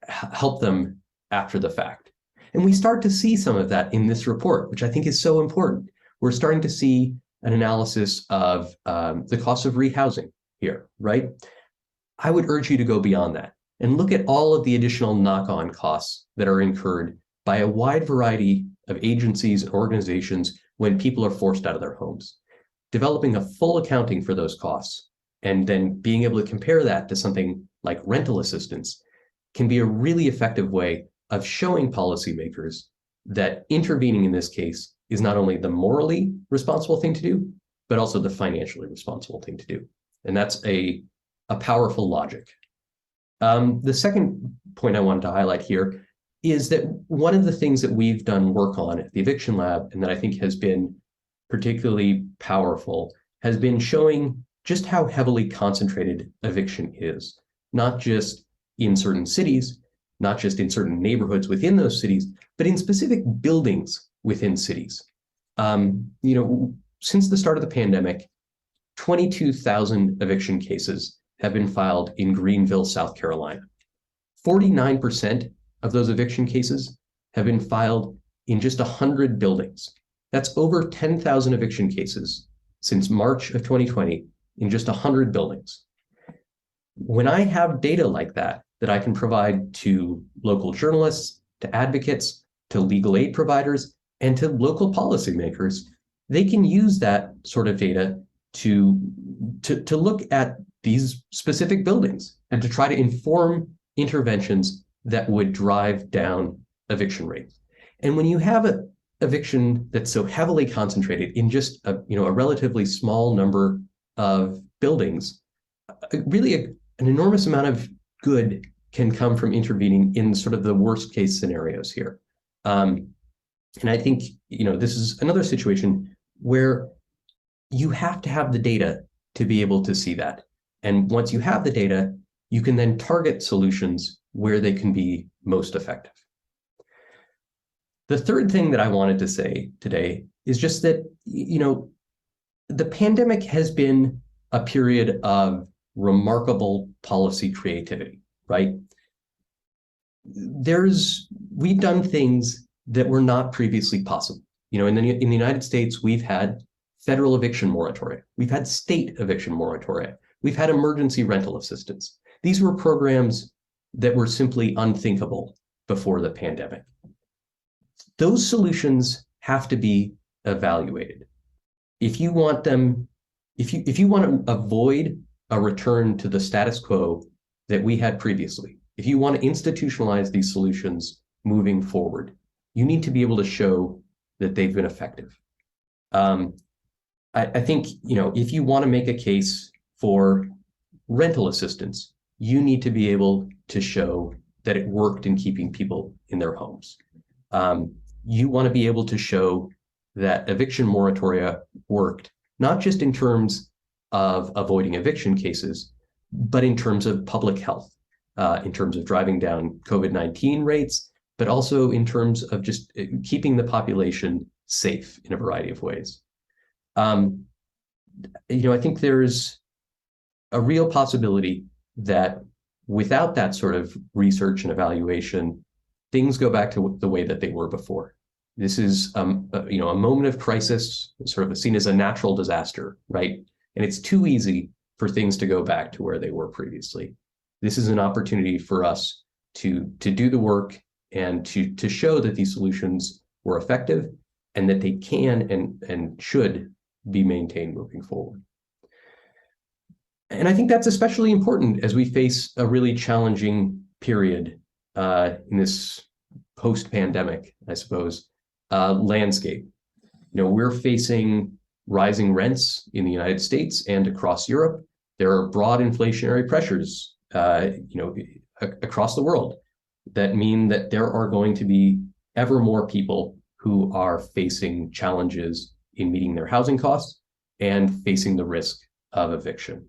help them after the fact. And we start to see some of that in this report, which I think is so important. We're starting to see an analysis of the cost of rehousing here, right? I would urge you to go beyond that and look at all of the additional knock-on costs that are incurred by a wide variety of agencies and organizations when people are forced out of their homes. developing a full accounting for those costs and then being able to compare that to something like rental assistance can be a really effective way of showing policymakers that intervening in this case is not only the morally responsible thing to do, but also the financially responsible thing to do. And that's a powerful logic. The second point I wanted to highlight here is that one of the things that we've done work on at the Eviction Lab, and that I think has been particularly powerful, has been showing just how heavily concentrated eviction is, not just in certain cities, not just in certain neighborhoods within those cities, but in specific buildings within cities. Since the start of the pandemic, 22,000 eviction cases have been filed in Greenville, South Carolina. 49% of those eviction cases have been filed in just 100 buildings. That's over 10,000 eviction cases since March of 2020 in just 100 buildings. When I have data like that I can provide to local journalists, to advocates, to legal aid providers, and to local policymakers, they can use that sort of data to look at these specific buildings and to try to inform interventions that would drive down eviction rates. And when you have an eviction that's so heavily concentrated in just a relatively small number of buildings, really an enormous amount of good can come from intervening in sort of the worst case scenarios here. And I think, this is another situation where you have to have the data to be able to see that. And once you have the data, you can then target solutions where they can be most effective. The third thing that I wanted to say today is just that, the pandemic has been a period of remarkable policy creativity, right? We've done things that were not previously possible. In the United States, we've had federal eviction moratoria. We've had state eviction moratoria. We've had emergency rental assistance. These were programs that were simply unthinkable before the pandemic. Those solutions have to be evaluated. If you want to avoid a return to the status quo that we had previously, if you want to institutionalize these solutions moving forward, you need to be able to show that they've been effective. I think, if you want to make a case for rental assistance, you need to be able to show that it worked in keeping people in their homes. You want to be able to show that eviction moratoria worked, not just in terms of avoiding eviction cases, but in terms of public health, in terms of driving down COVID-19 rates, but also in terms of just keeping the population safe in a variety of ways. I think there's a real possibility that without that sort of research and evaluation, things go back to the way that they were before. This is, a moment of crisis, sort of seen as a natural disaster, right? And it's too easy for things to go back to where they were previously. This is an opportunity for us to do the work and to show that these solutions were effective and that they can and should be maintained moving forward. And I think that's especially important as we face a really challenging period in this post-pandemic, I suppose, landscape. We're facing rising rents in the United States and across Europe. There are broad inflationary pressures, across the world that mean that there are going to be ever more people who are facing challenges in meeting their housing costs and facing the risk of eviction.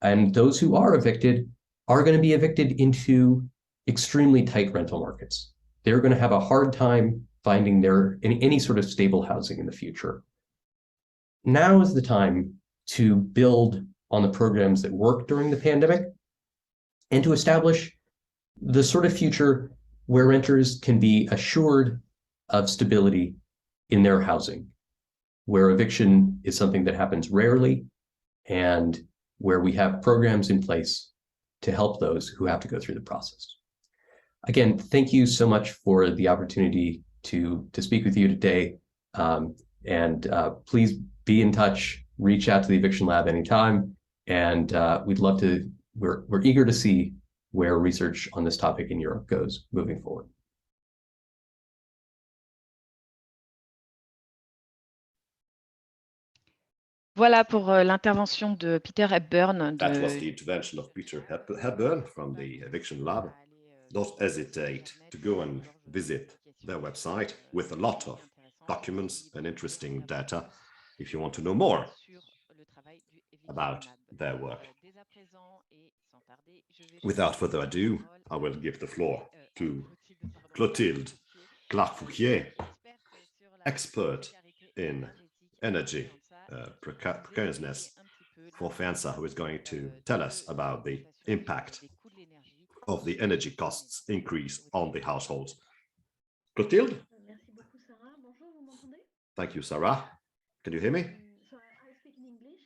And those who are evicted are going to be evicted into extremely tight rental markets. They're going to have a hard time finding any sort of stable housing in the future. Now is the time to build on the programs that worked during the pandemic and to establish the sort of future where renters can be assured of stability in their housing, where eviction is something that happens rarely, and where we have programs in place to help those who have to go through the process. Again, thank you so much for the opportunity to speak with you today. And please be in touch reach out to the Eviction Lab anytime. And we're eager to see where research on this topic in Europe goes moving forward. Voilà pour l'intervention de Peter Hepburn. That was the intervention of Peter Hepburn from the Eviction Lab. Don't hesitate to go and visit their website with a lot of documents and interesting data if you want to know more about their work. Without further ado, I will give the floor to Clotilde Clark-Fouquier, expert in energy precariousness for FEANTSA, who is going to tell us about the impact of the energy costs increase on the households. Clotilde? Thank you, Sarah. Can you hear me? So I speak in English.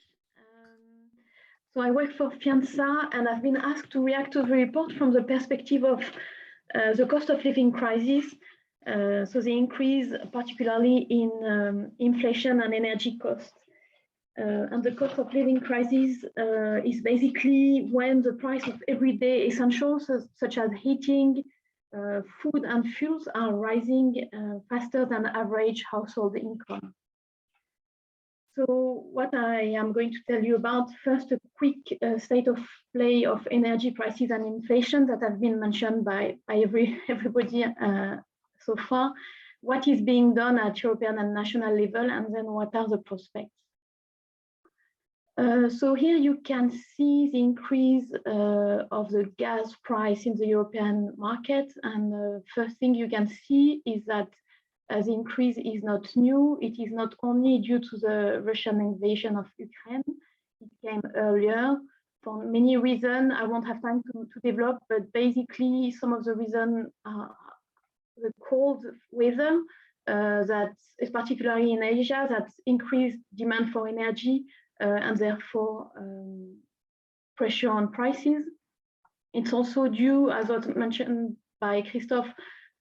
So I work for FEANTSA, and I've been asked to react to the report from the perspective of the cost of living crisis. So the increase, particularly in inflation and energy costs. And the cost of living crisis is basically when the price of everyday essentials, such as heating, food and fuels, are rising faster than average household income. So what I am going to tell you about, first, a quick state of play of energy prices and inflation that have been mentioned by everybody so far, what is being done at European and national level, and then what are the prospects. So here you can see the increase of the gas price in the European market. And the first thing you can see is that the increase is not new. It is not only due to the Russian invasion of Ukraine. It came earlier for many reasons. I won't have time to develop, but basically some of the reasons are the cold weather that is particularly in Asia, that increased demand for energy and therefore pressure on prices. It's also due, as was mentioned by Christophe,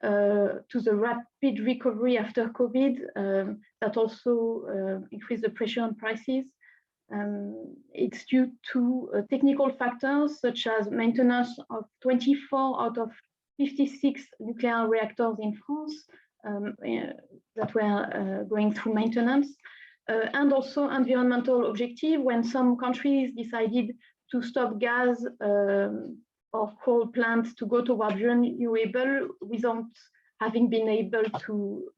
to the rapid recovery after COVID that also increased the pressure on prices. It's due to technical factors such as maintenance of 24 out of 56 nuclear reactors in France that were going through maintenance. And also environmental objective, when some countries decided to stop gas or coal plants to go toward renewable without having been able to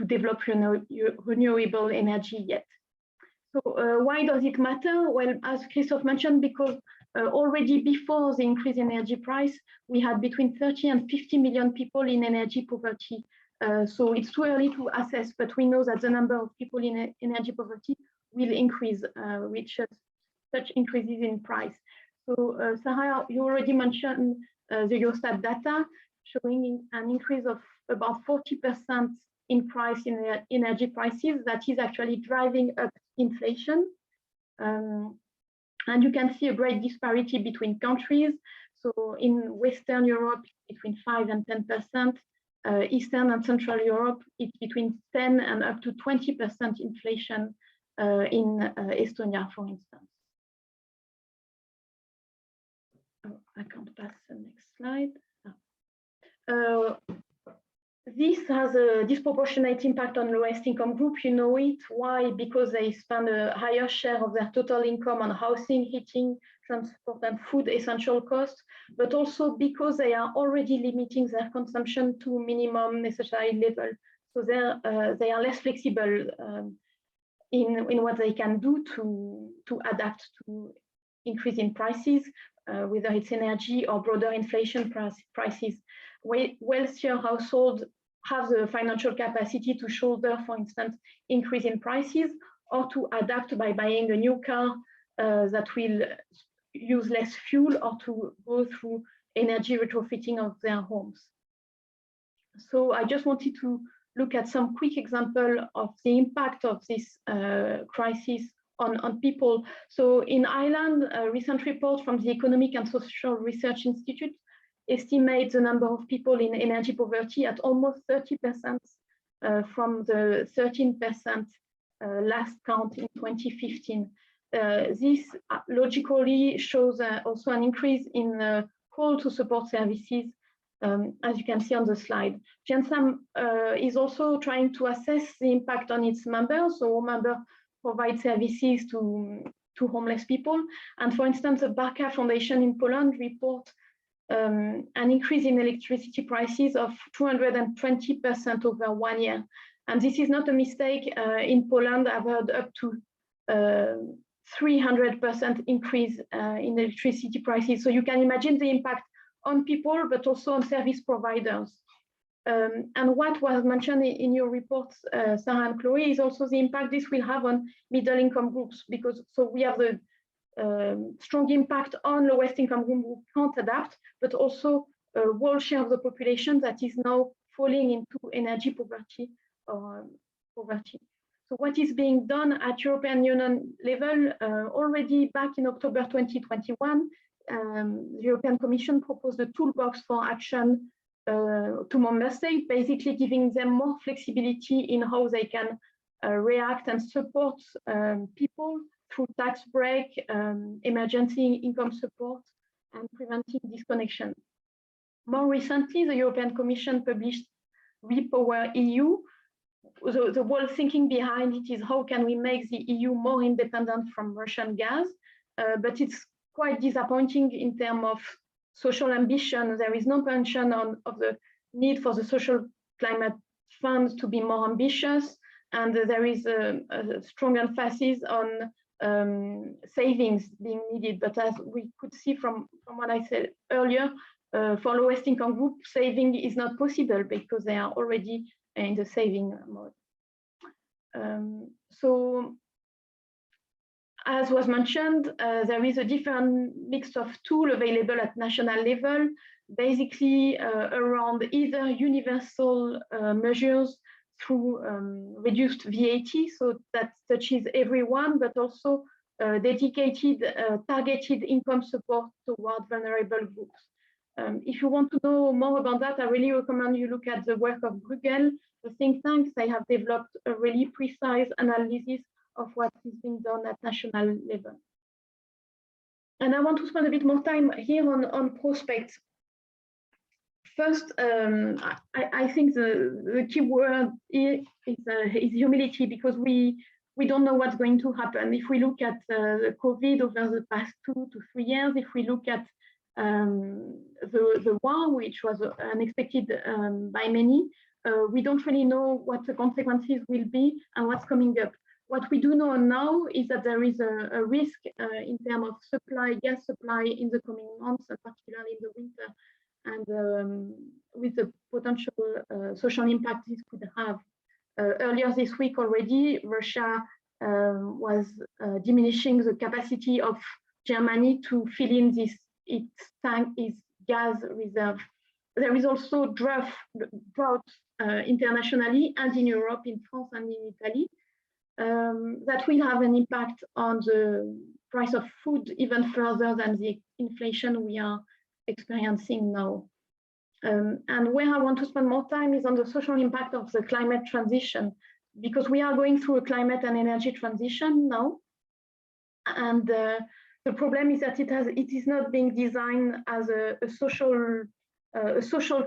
develop renewable energy yet. So why does it matter? Well, as Christophe mentioned, because already before the increase in energy price, we had between 30 and 50 million people in energy poverty. So it's too early to assess, but we know that the number of people in energy poverty will increase, which such increases in price. So Sarah, you already mentioned the Eurostat data showing an increase of about 40% in price in energy prices. That is actually driving up inflation. And you can see a great disparity between countries. So in Western Europe, between 5 and 10%. Eastern and Central Europe, it's between 10 and up to 20% inflation in Estonia, for instance. Oh, I can't pass the next slide. This has a disproportionate impact on lowest income group. You know it. Why? Because they spend a higher share of their total income on housing, heating, transport, and food essential costs, but also because they are already limiting their consumption to minimum necessary level. So they are less flexible in what they can do to adapt to increase in prices, whether it's energy or broader inflation prices. Wealthier households have the financial capacity to shoulder, for instance, increase in prices, or to adapt by buying a new car that will use less fuel, or to go through energy retrofitting of their homes. So I just wanted to look at some quick example of the impact of this crisis on people. So in Ireland, a recent report from the Economic and Social Research Institute estimates the number of people in energy poverty at almost 30% from the 13% last count in 2015. This logically shows also an increase in call to support services, as you can see on the slide. FEANTSA is also trying to assess the impact on its members. So members provide services to homeless people. And for instance, the Barka Fondation in Poland report an increase in electricity prices of 220% over 1 year. And this is not a mistake. In Poland, I've heard up to 300% increase in electricity prices. So you can imagine the impact on people, but also on service providers. And what was mentioned in your reports, Sarah and Chloe, is also the impact this will have on middle income groups, because so we have the strong impact on lowest income group who can't adapt, but also a whole share of the population that is now falling into energy poverty or poverty. So what is being done at European Union level? Already back in October 2021, the European Commission proposed a toolbox for action to member states, basically giving them more flexibility in how they can react and support people through tax break, emergency income support, and preventing disconnection. More recently, the European Commission published Repower EU. The whole thinking behind it is how can we make the EU more independent from Russian gas, but it's quite disappointing in terms of social ambition. There is no mention of the need for the social climate funds to be more ambitious, and there is a strong emphasis on savings being needed. But as we could see from what I said earlier, for lowest income group, saving is not possible because they are already in the saving mode. So, as was mentioned, there is a different mix of tools available at national level, basically around either universal measures through reduced VAT, so that touches everyone, but also dedicated, targeted income support toward vulnerable groups. If you want to know more about that, I really recommend you look at the work of Bruegel, the think tank. They have developed a really precise analysis of what is being done at national level. And I want to spend a bit more time here on prospects. First, I think the key word here is humility, because we don't know what's going to happen. If we look at the COVID over the past 2 to 3 years, if we look at the war, which was unexpected by many, we don't really know what the consequences will be and what's coming up. What we do know now is that there is a risk in terms of supply, gas supply in the coming months, and particularly in the winter, and with the potential social impact this could have. Earlier this week already, Russia was diminishing the capacity of Germany to fill in its gas reserve. There is also drought internationally and in Europe, in France and in Italy, that will have an impact on the price of food even further than the inflation we are experiencing now. And where I want to spend more time is on the social impact of the climate transition, because we are going through a climate and energy transition now. And the problem is that it is not being designed as a social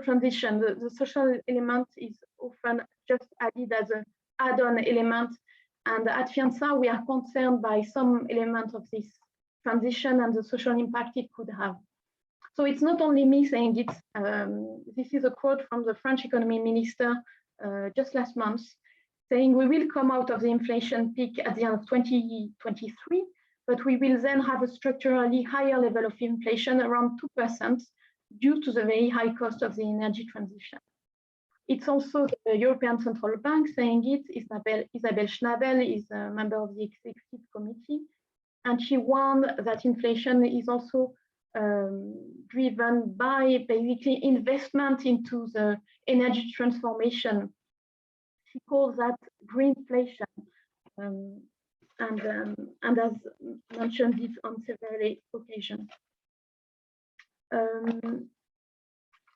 transition. The social element is often just added as an add-on element. And at FEANTSA, we are concerned by some element of this transition and the social impact it could have. So it's not only me saying it. This is a quote from the French economy minister just last month, saying we will come out of the inflation peak at the end of 2023, but we will then have a structurally higher level of inflation, around 2%, due to the very high cost of the energy transition. It's also the European Central Bank saying it. Isabelle Schnabel is a member of the executive committee, and she warned that inflation is also driven by basically investment into the energy transformation. She calls that greenflation, and has mentioned it on several occasions.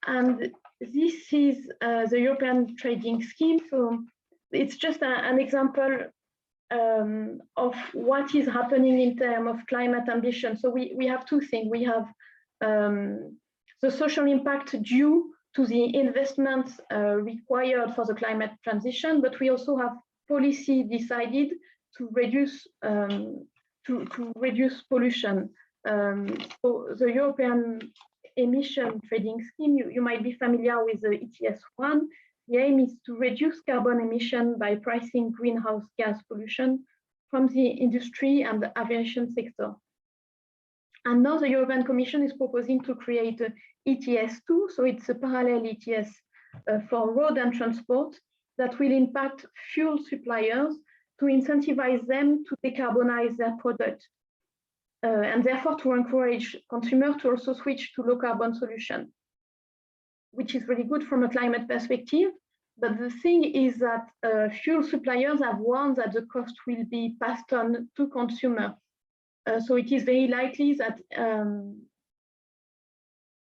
And this is the European trading scheme. So it's just an example of what is happening in terms of climate ambition. So we have two things. We have the social impact due to the investments required for the climate transition, but we also have policy decided to reduce pollution. So the European emission trading scheme, you might be familiar with the ETS1. The aim is to reduce carbon emission by pricing greenhouse gas pollution from the industry and the aviation sector. And now the European Commission is proposing to create a ETS2, so it's a parallel ETS for road and transport that will impact fuel suppliers to incentivize them to decarbonize their product, and therefore to encourage consumers to also switch to low carbon solution, which is really good from a climate perspective. But the thing is that fuel suppliers have warned that the cost will be passed on to consumers. So it is very likely that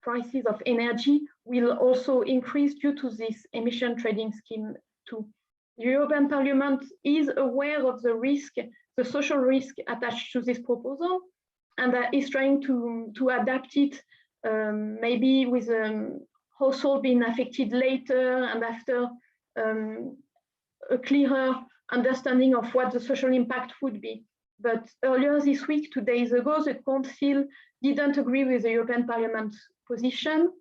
prices of energy will also increase due to this emission trading scheme too. The European Parliament is aware of the risk, the social risk attached to this proposal, and is trying to adapt it, maybe with household being affected later and after a clearer understanding of what the social impact would be. But earlier this week, 2 days ago, the Council didn't agree with the European Parliament's position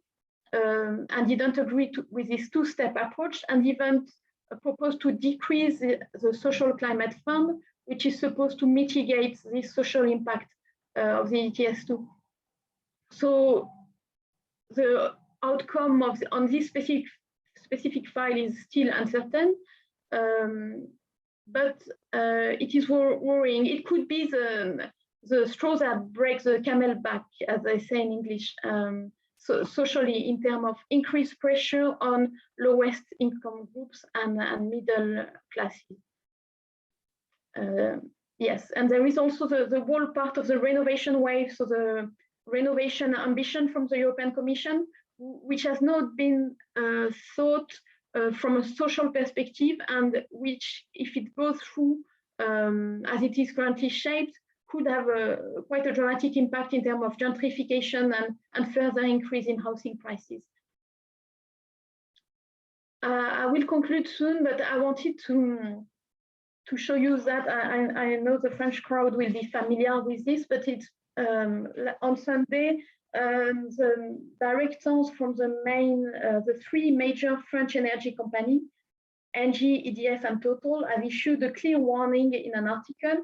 and didn't agree with this two-step approach, and even proposed to decrease the social climate fund, which is supposed to mitigate the social impact of the ETS2. So the outcome on this specific file is still uncertain, but it is worrying. It could be the straw that breaks the camel back, as I say in English, so socially, in terms of increased pressure on lowest income groups and middle classes. Yes, and there is also the whole part of the renovation wave, so the renovation ambition from the European Commission, which has not been thought from a social perspective, and which, if it goes through as it is currently shaped, could have quite a dramatic impact in terms of gentrification and further increase in housing prices. I will conclude soon, but I wanted to show you that I know the French crowd will be familiar with this, but it's on Sunday, the directors from the three major French energy companies, Engie, EDF, and Total, have issued a clear warning in an article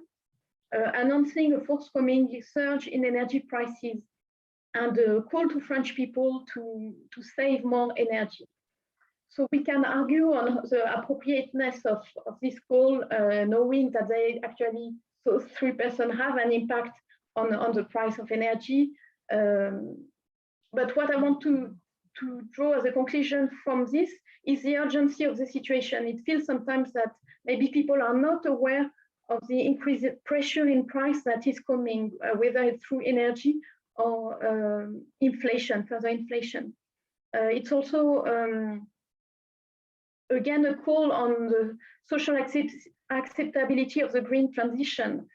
announcing a forthcoming surge in energy prices and a call to French people to save more energy. So we can argue on the appropriateness of this call, knowing that they actually, those 3% have an impact on the price of energy. But what I want to draw as a conclusion from this is the urgency of the situation. It feels sometimes that maybe people are not aware of the increased pressure in price that is coming, whether it's through energy or inflation, further inflation. It's also, again, a call on the social acceptability of the green transition.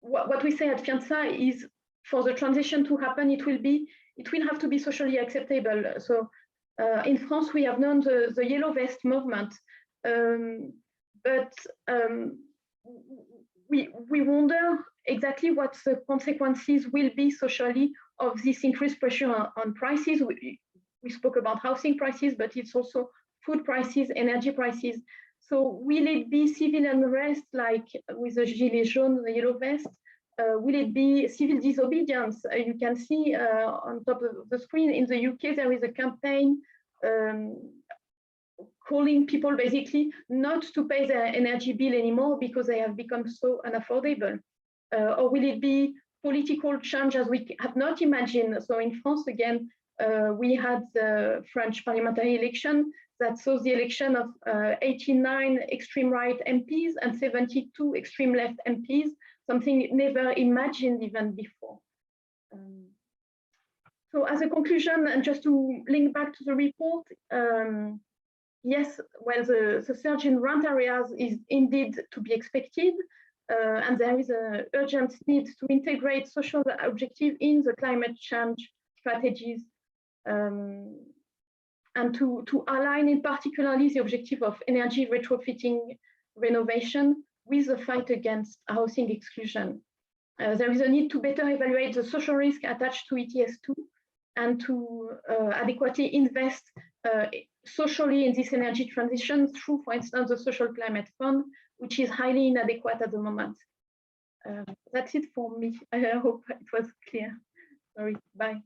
What we say at FEANTSA is, for the transition to happen, it will have to be socially acceptable. So in France, we have known the yellow vest movement, but we wonder exactly what the consequences will be socially of this increased pressure on prices. We spoke about housing prices, but it's also food prices, energy prices. So will it be civil unrest like with the Gilets jaunes, the yellow vest? Will it be civil disobedience? You can see on top of the screen in the UK, there is a campaign calling people basically not to pay their energy bill anymore because they have become so unaffordable. Or will it be political change as we have not imagined? So in France, again, we had the French parliamentary election that saw the election of 89 extreme right MPs and 72 extreme left MPs, something never imagined even before. So as a conclusion, and just to link back to the report, yes, well, the surge in rent areas is indeed to be expected, and there is an urgent need to integrate social objectives in the climate change strategies, and to align in particularly the objective of energy retrofitting renovation with the fight against housing exclusion. There is a need to better evaluate the social risk attached to ETS2 and to adequately invest socially in this energy transition through, for instance, the Social Climate Fund, which is highly inadequate at the moment. That's it for me. I hope it was clear. Sorry, bye.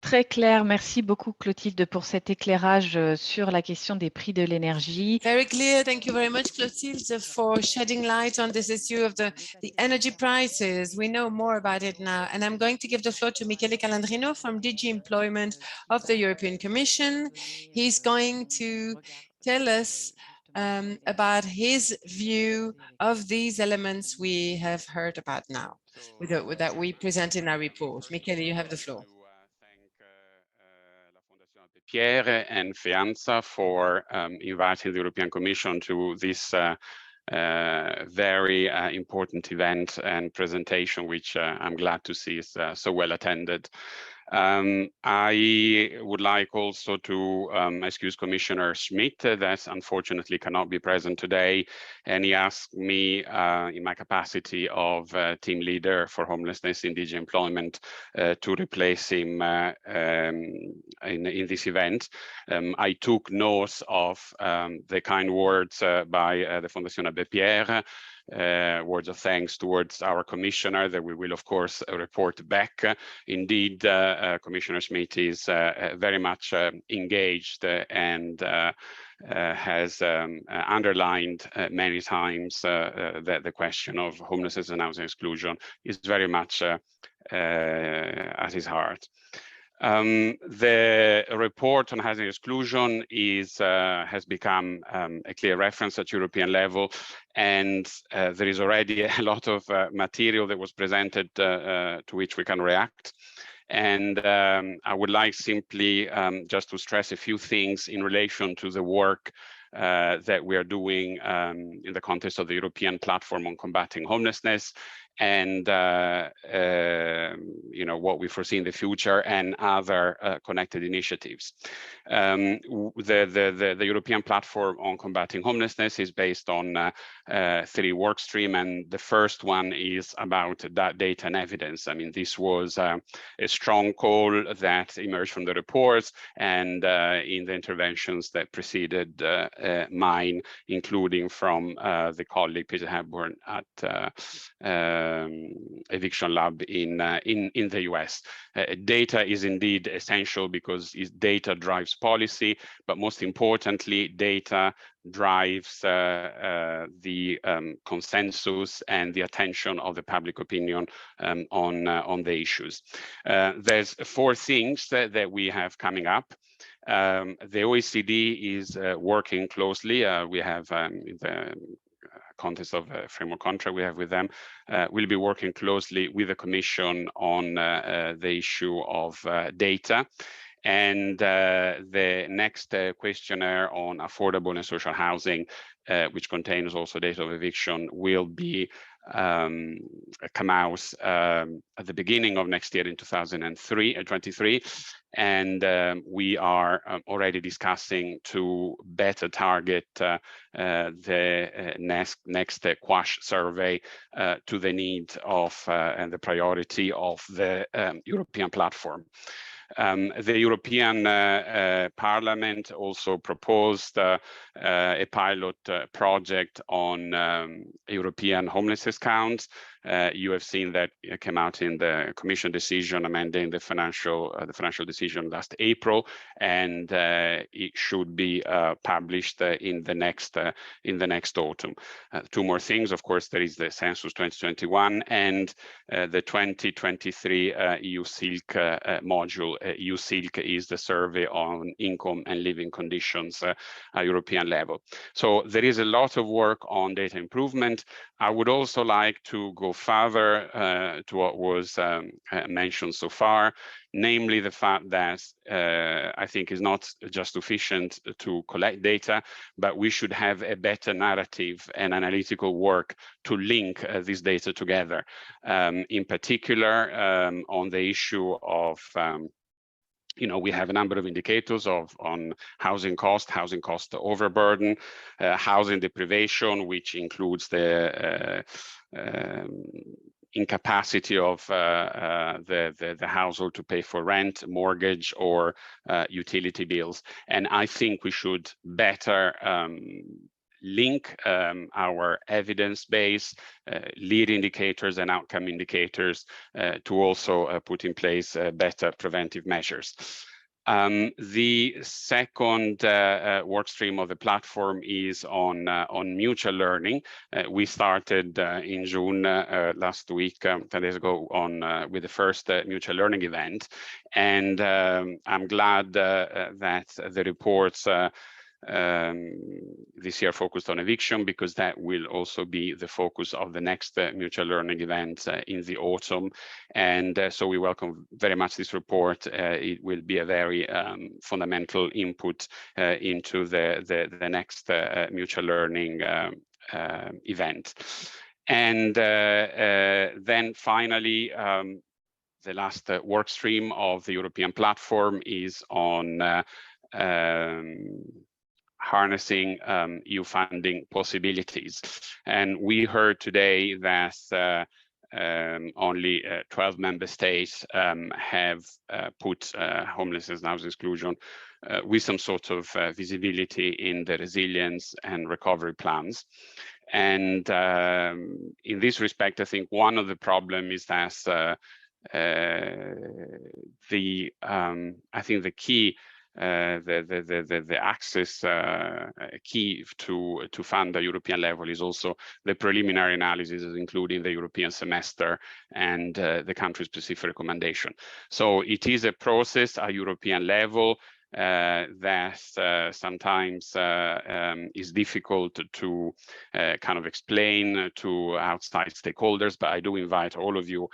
Très clair. Merci beaucoup, Clotilde, pour cet éclairage sur la question des prix de l'énergie. Very clear. Thank you very much, Clotilde, for shedding light on this issue of the energy prices. We know more about it now. And I'm going to give the floor to Michele Calandrino from DG Employment of the European Commission. He's going to tell us about his view of these elements we have heard about now, that we present in our report. Michele, you have the floor. Pierre and FEANTSA for inviting the European Commission to this very important event and presentation, which I'm glad to see is so well attended. I would like also to excuse Commissioner Schmidt that unfortunately cannot be present today, and he asked me in my capacity of team leader for homelessness in DG Employment to replace him in this event. I took note of the kind words by the Fondation Abbé Pierre, words of thanks towards our commissioner that we will of course report back. Indeed, Commissioner Schmidt is very much engaged and has underlined many times that the question of homelessness and housing exclusion is very much at his heart. The report on housing exclusion has become a clear reference at European level, and there is already a lot of material that was presented to which we can react. And I would like simply just to stress a few things in relation to the work that we are doing in the context of the European Platform on Combating Homelessness, and you know, what we foresee in the future and other connected initiatives. The European Platform on Combating Homelessness is based on 3 work streams, and the first one is about that data and evidence. I mean, this was a strong call that emerged from the reports and in the interventions that preceded mine, including from the colleague Peter Hepburn at Eviction Lab in the US. Data is indeed essential because data drives policy, but most importantly, data drives the consensus and the attention of the public opinion on the issues. There's 4 things that we have coming up. The OECD is working closely. We have in the context of a framework contract we have with them, we'll be working closely with the Commission on the issue of data. And the next questionnaire on affordable and social housing, which contains also data of eviction, will be come out at the beginning of next year in 2023. And we are already discussing to better target the next Quash survey to the need of and the priority of the European platform. The European Parliament also proposed a pilot project on European homelessness counts. You have seen that it came out in the Commission decision amending the financial decision last April, and it should be published in the next autumn. 2 more things, of course, there is the Census 2021 and the 2023 EU Silk module. EU Silk is the survey on income and living conditions, a European European level. So there is a lot of work on data improvement. I would also like to go further to what was mentioned so far, namely the fact that I think is not just sufficient to collect data, but we should have a better narrative and analytical work to link this data together. In particular, on the issue of we have a number of indicators on housing cost overburden, housing deprivation, which includes the incapacity of the household to pay for rent, mortgage, or utility bills. And I think we should better link our evidence base, lead indicators and outcome indicators to also put in place better preventive measures. The second work stream of the platform is on mutual learning. We started in June last week, 10 days ago, with the first mutual learning event. And I'm glad that the reports this year focused on eviction, because that will also be the focus of the next mutual learning event in the autumn. And so we welcome very much this report. It will be a very fundamental input into the next mutual learning event. And then finally, the last work stream of the European platform is on harnessing EU funding possibilities. And we heard today that only 12 member states have put homelessness and housing exclusion with some sort of visibility in the resilience and recovery plans. And in this respect, I think one of the problems is that I think the key the access key to fund the European level is also the preliminary analysis, including the European semester and the country-specific recommendation. So it is a process at European level that sometimes is difficult to kind of explain to outside stakeholders, but I do invite all of you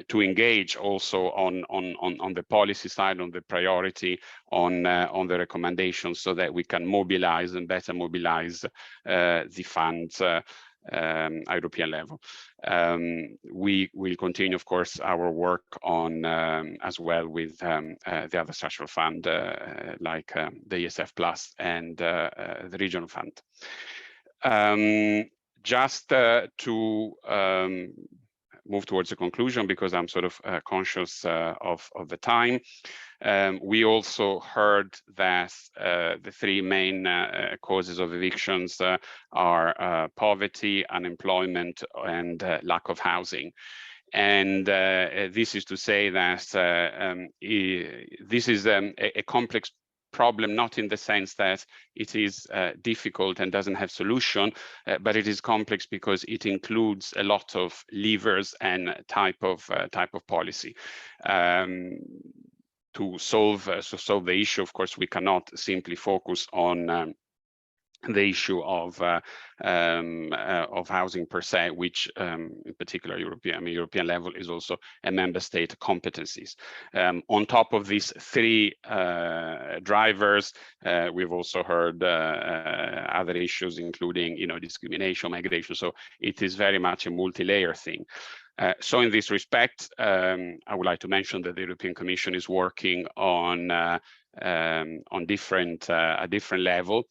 to engage also on the policy side, on the priority, on the recommendations, so that we can mobilize and better mobilize the funds at European level. We will continue, of course, our work on as well with the other structural fund like the ESF Plus and the regional fund. Just to move towards a conclusion, because I'm sort of conscious of the time. We also heard that the three main causes of evictions are poverty, unemployment, and lack of housing. And this is to say that this is a complex problem, not in the sense that it is difficult and doesn't have solution, but it is complex because it includes a lot of levers and type of policy. To solve the issue, of course, we cannot simply focus on the issue of housing per se, which in particular European level is also a member state competencies. On top of these three drivers, we've also heard other issues, including discrimination, migration. So it is very much a multi-layer thing. So in this respect, I would like to mention that the European Commission is working on a different level,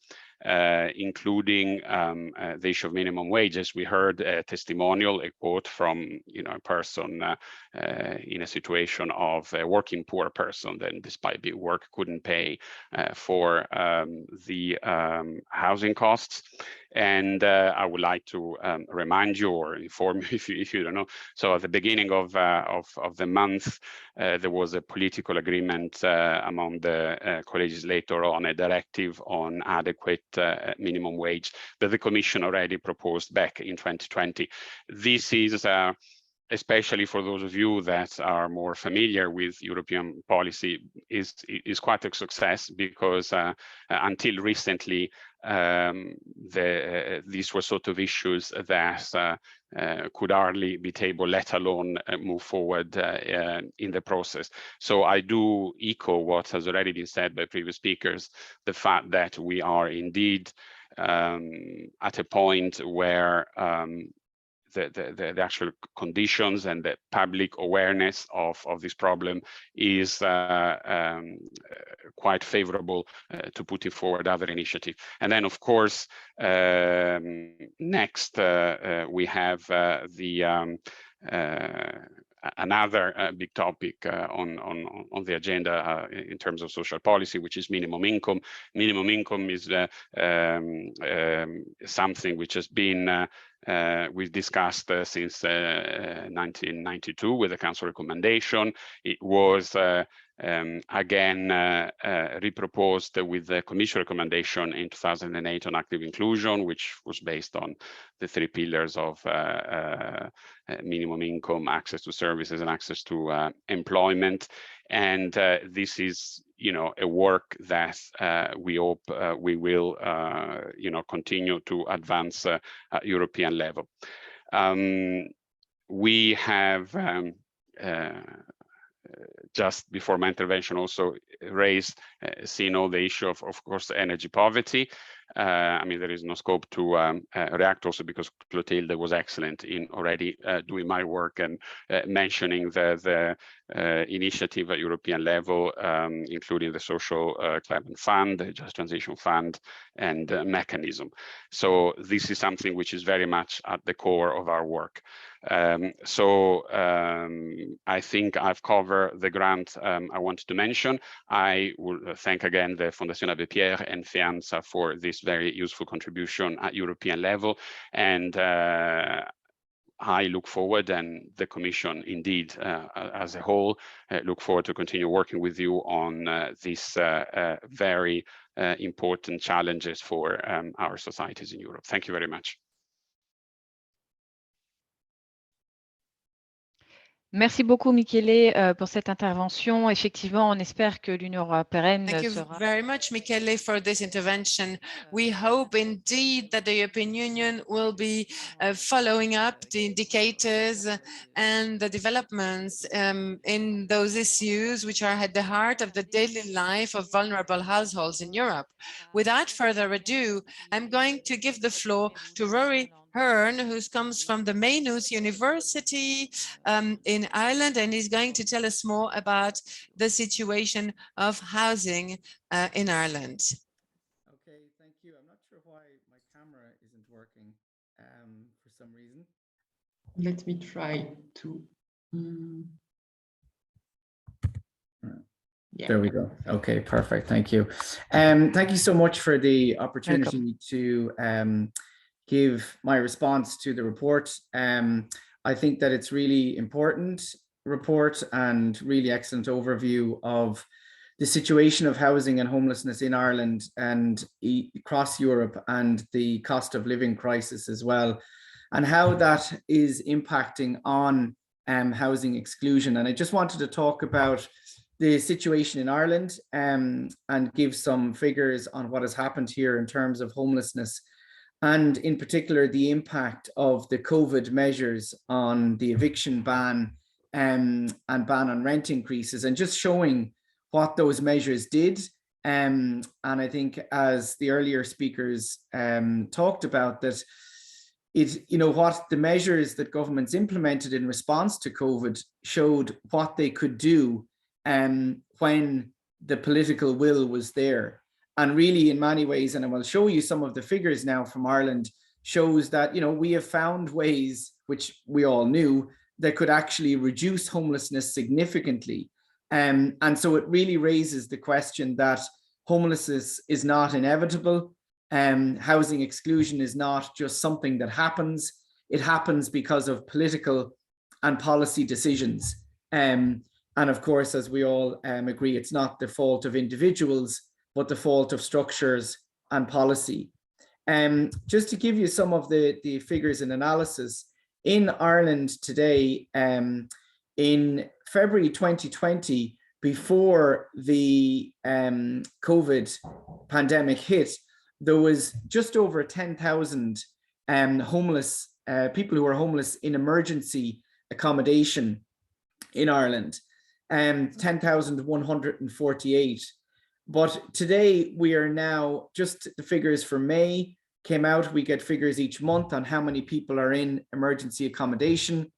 including the issue of minimum wages. We heard a testimonial, a quote from a person in a situation of a working poor person, then despite being work couldn't pay for the housing costs. And I would like to remind you or inform you if you don't know. So at the beginning of the month, there was a political agreement among the co-legislator on a directive on adequate minimum wage that the Commission already proposed back in 2020. This is especially for those of you that are more familiar with European policy, is quite a success, because until recently, these were sort of issues that could hardly be tabled, let alone move forward in the process. So I do echo what has already been said by previous speakers, the fact that we are indeed at a point where the actual conditions and the public awareness of this problem is quite favorable to putting forward other initiatives. And then, of course, next we have another big topic on the agenda in terms of social policy, which is minimum income. Minimum income is something which has been we've discussed since 1992 with the Council recommendation. It was again reproposed with the Commission recommendation in 2008 on active inclusion, which was based on the 3 pillars of minimum income, access to services, and access to employment. And this is, a work that we hope we will, continue to advance at European level. We have just before my intervention also raised, seen all the issue of course, energy poverty. I mean, there is no scope to react also because Clotilde was excellent in already doing my work and mentioning the initiative at European level, including the Social Climate Fund, the Just Transition Fund, and mechanism. So this is something which is very much at the core of our work. I think I've covered the grant I wanted to mention. I will thank again the Fondation Abbé Pierre and FEANTSA for this very useful contribution at European level. And I look forward, and the Commission indeed as a whole, look forward to continue working with you on these very important challenges for our societies in Europe. Thank you very much. Merci beaucoup, Michele, pour cette intervention. Effectivement, on espère que l'Union européenne Thank you sera... very much, Michele, for this intervention. We hope indeed that the European Union will be following up the indicators and the developments in those issues which are at the heart of the daily life of vulnerable households in Europe. Without further ado, I'm going to give the floor to Rory Hearn, who comes from the Maynooth University in Ireland, and he's going to tell us more about the situation of housing in Ireland. Okay, thank you. I'm not sure why my camera isn't working for some reason. Let me try to. Yeah. There we go. Okay, perfect. Thank you. Thank you so much for the opportunity to give my response to the report. I think that it's really important report and really excellent overview of the situation of housing and homelessness in Ireland and across Europe, and the cost of living crisis as well, and how that is impacting on housing exclusion. And I just wanted to talk about the situation in Ireland and give some figures on what has happened here in terms of homelessness, and in particular the impact of the COVID measures on the eviction ban and ban on rent increases, and just showing what those measures did. And I think, as the earlier speakers talked about, that what the measures that governments implemented in response to COVID showed what they could do when the political will was there. And really, in many ways, and I will show you some of the figures now from Ireland, shows that, we have found ways, which we all knew, that could actually reduce homelessness significantly. And so it really raises the question that homelessness is not inevitable. Housing exclusion is not just something that happens. It happens because of political and policy decisions. And of course, as we all agree, it's not the fault of individuals, but the fault of structures and policy. Just to give you some of the figures and analysis, in Ireland today, in February 2020, before the COVID pandemic hit, there was just over 10,000 homeless people who were homeless in emergency accommodation in Ireland, 10,148. But today we are now, just the figures for May came out, we get figures each month on how many people are in emergency accommodation,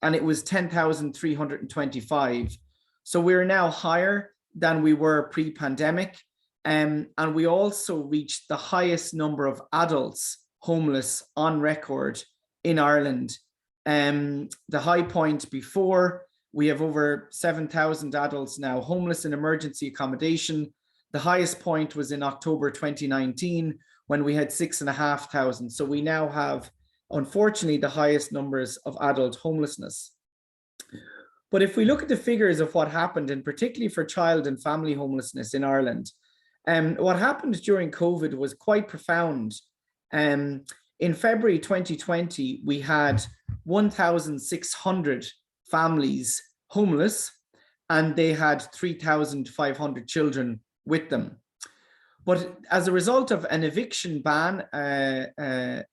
and it was 10,325. So we're now higher than we were pre-pandemic. And we also reached the highest number of adults homeless on record in Ireland. The high point before, we have over 7,000 adults now homeless in emergency accommodation. The highest point was in October 2019, when we had 6,500. So we now have, unfortunately, the highest numbers of adult homelessness. But if we look at the figures of what happened, and particularly for child and family homelessness in Ireland, what happened during COVID was quite profound. In February 2020, we had 1,600 families homeless, and they had 3,500 children with them. But as a result of an eviction ban,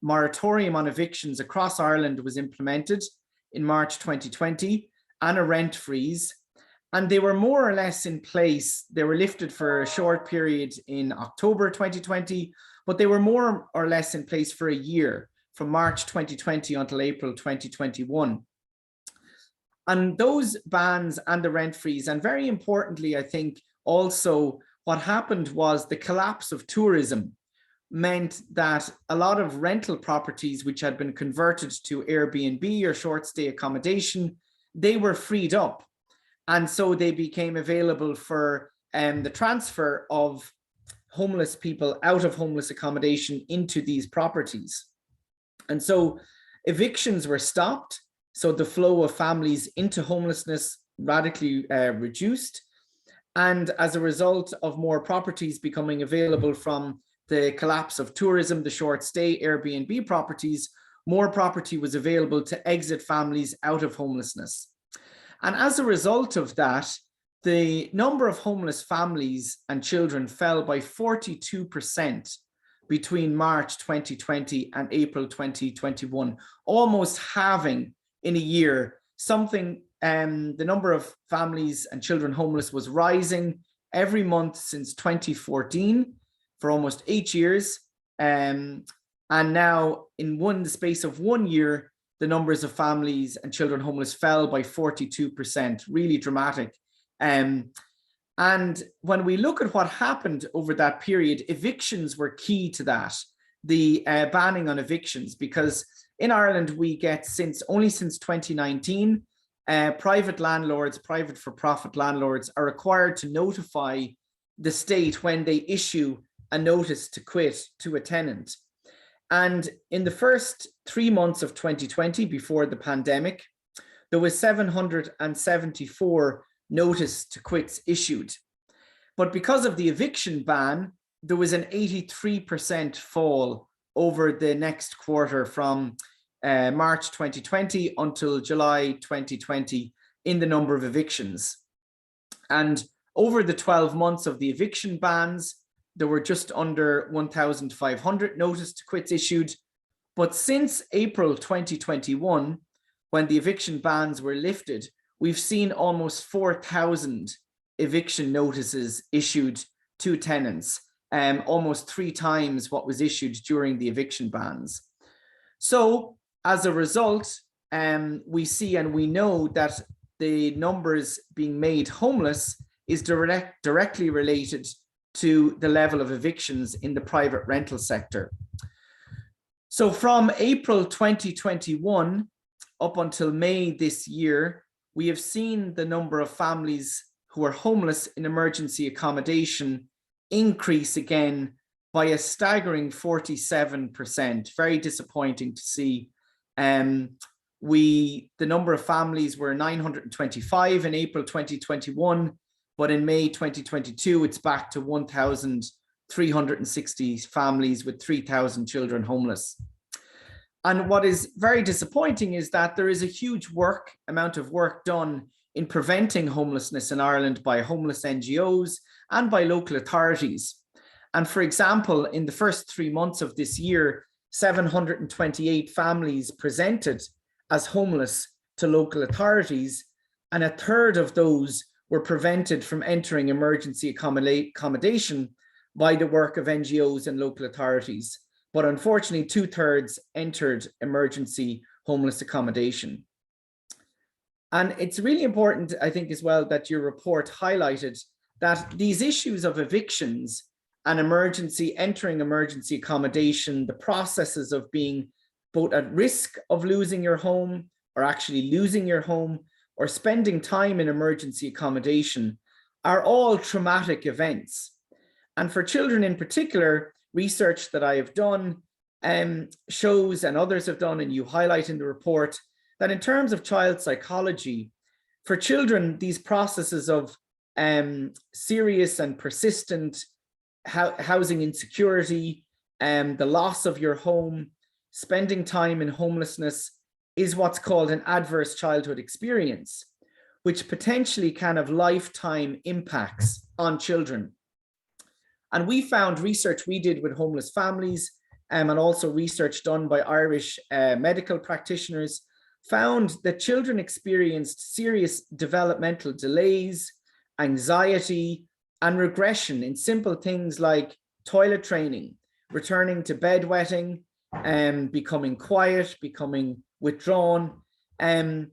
moratorium on evictions across Ireland was implemented in March 2020, and a rent freeze. And they were more or less in place. They were lifted for a short period in October 2020, but they were more or less in place for a year, from March 2020 until April 2021. And those bans and the rent freeze, and very importantly, I think also what happened was the collapse of tourism meant that a lot of rental properties which had been converted to Airbnb or short stay accommodation, they were freed up. And so they became available for the transfer of homeless people out of homeless accommodation into these properties. And so evictions were stopped. So the flow of families into homelessness radically reduced. And as a result of more properties becoming available from the collapse of tourism, the short stay Airbnb properties, more property was available to exit families out of homelessness. And as a result of that, the number of homeless families and children fell by 42% between March 2020 and April 2021, almost halving in a year. Something, the number of families and children homeless was rising every month since 2014 for almost 8 years. And now in the space of 1 year, the numbers of families and children homeless fell by 42%, really dramatic. And when we look at what happened over that period, evictions were key to that, the banning on evictions, because in Ireland, we get only since 2019, private landlords, private for-profit landlords are required to notify the state when they issue a notice to quit to a tenant. And in the first 3 months of 2020, before the pandemic, there was 774 notice to quits issued. But because of the eviction ban, there was an 83% fall over the next quarter from March 2020 until July 2020 in the number of evictions. And over the 12 months of the eviction bans, there were just under 1,500 notice to quits issued. But since April 2021, when the eviction bans were lifted, we've seen almost 4,000 eviction notices issued to tenants, almost 3 times what was issued during the eviction bans. So as a result, we see and we know that the numbers being made homeless is directly related to the level of evictions in the private rental sector. So from April 2021 up until May this year, we have seen the number of families who are homeless in emergency accommodation increase again by a staggering 47%. Very disappointing to see. The number of families were 925 in April 2021, but in May 2022, it's back to 1,360 families with 3,000 children homeless. And what is very disappointing is that there is a huge amount of work done in preventing homelessness in Ireland by homeless NGOs and by local authorities. And for example, in the first 3 months of this year, 728 families presented as homeless to local authorities, and a third of those were prevented from entering emergency accommodation by the work of NGOs and local authorities. But unfortunately, 2/3 entered emergency homeless accommodation. And it's really important, I think, as well, that your report highlighted that these issues of evictions and entering emergency accommodation, the processes of being both at risk of losing your home or actually losing your home or spending time in emergency accommodation are all traumatic events. And for children in particular, research that I have done shows, and others have done, and you highlight in the report, that in terms of child psychology, for children, these processes of serious and persistent housing insecurity, the loss of your home, spending time in homelessness is what's called an adverse childhood experience, which potentially can have lifetime impacts on children. And we found research we did with homeless families and also research done by Irish medical practitioners found that children experienced serious developmental delays, anxiety, and regression in simple things like toilet training, returning to bedwetting, becoming quiet, becoming withdrawn. And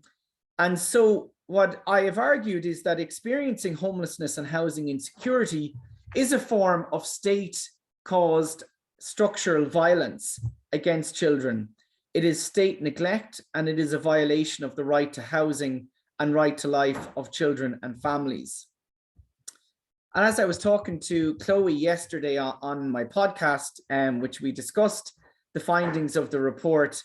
so what I have argued is that experiencing homelessness and housing insecurity is a form of state-caused structural violence against children. It is state neglect, and it is a violation of the right to housing and right to life of children and families. And as I was talking to Chloe yesterday on my podcast, which we discussed the findings of the report,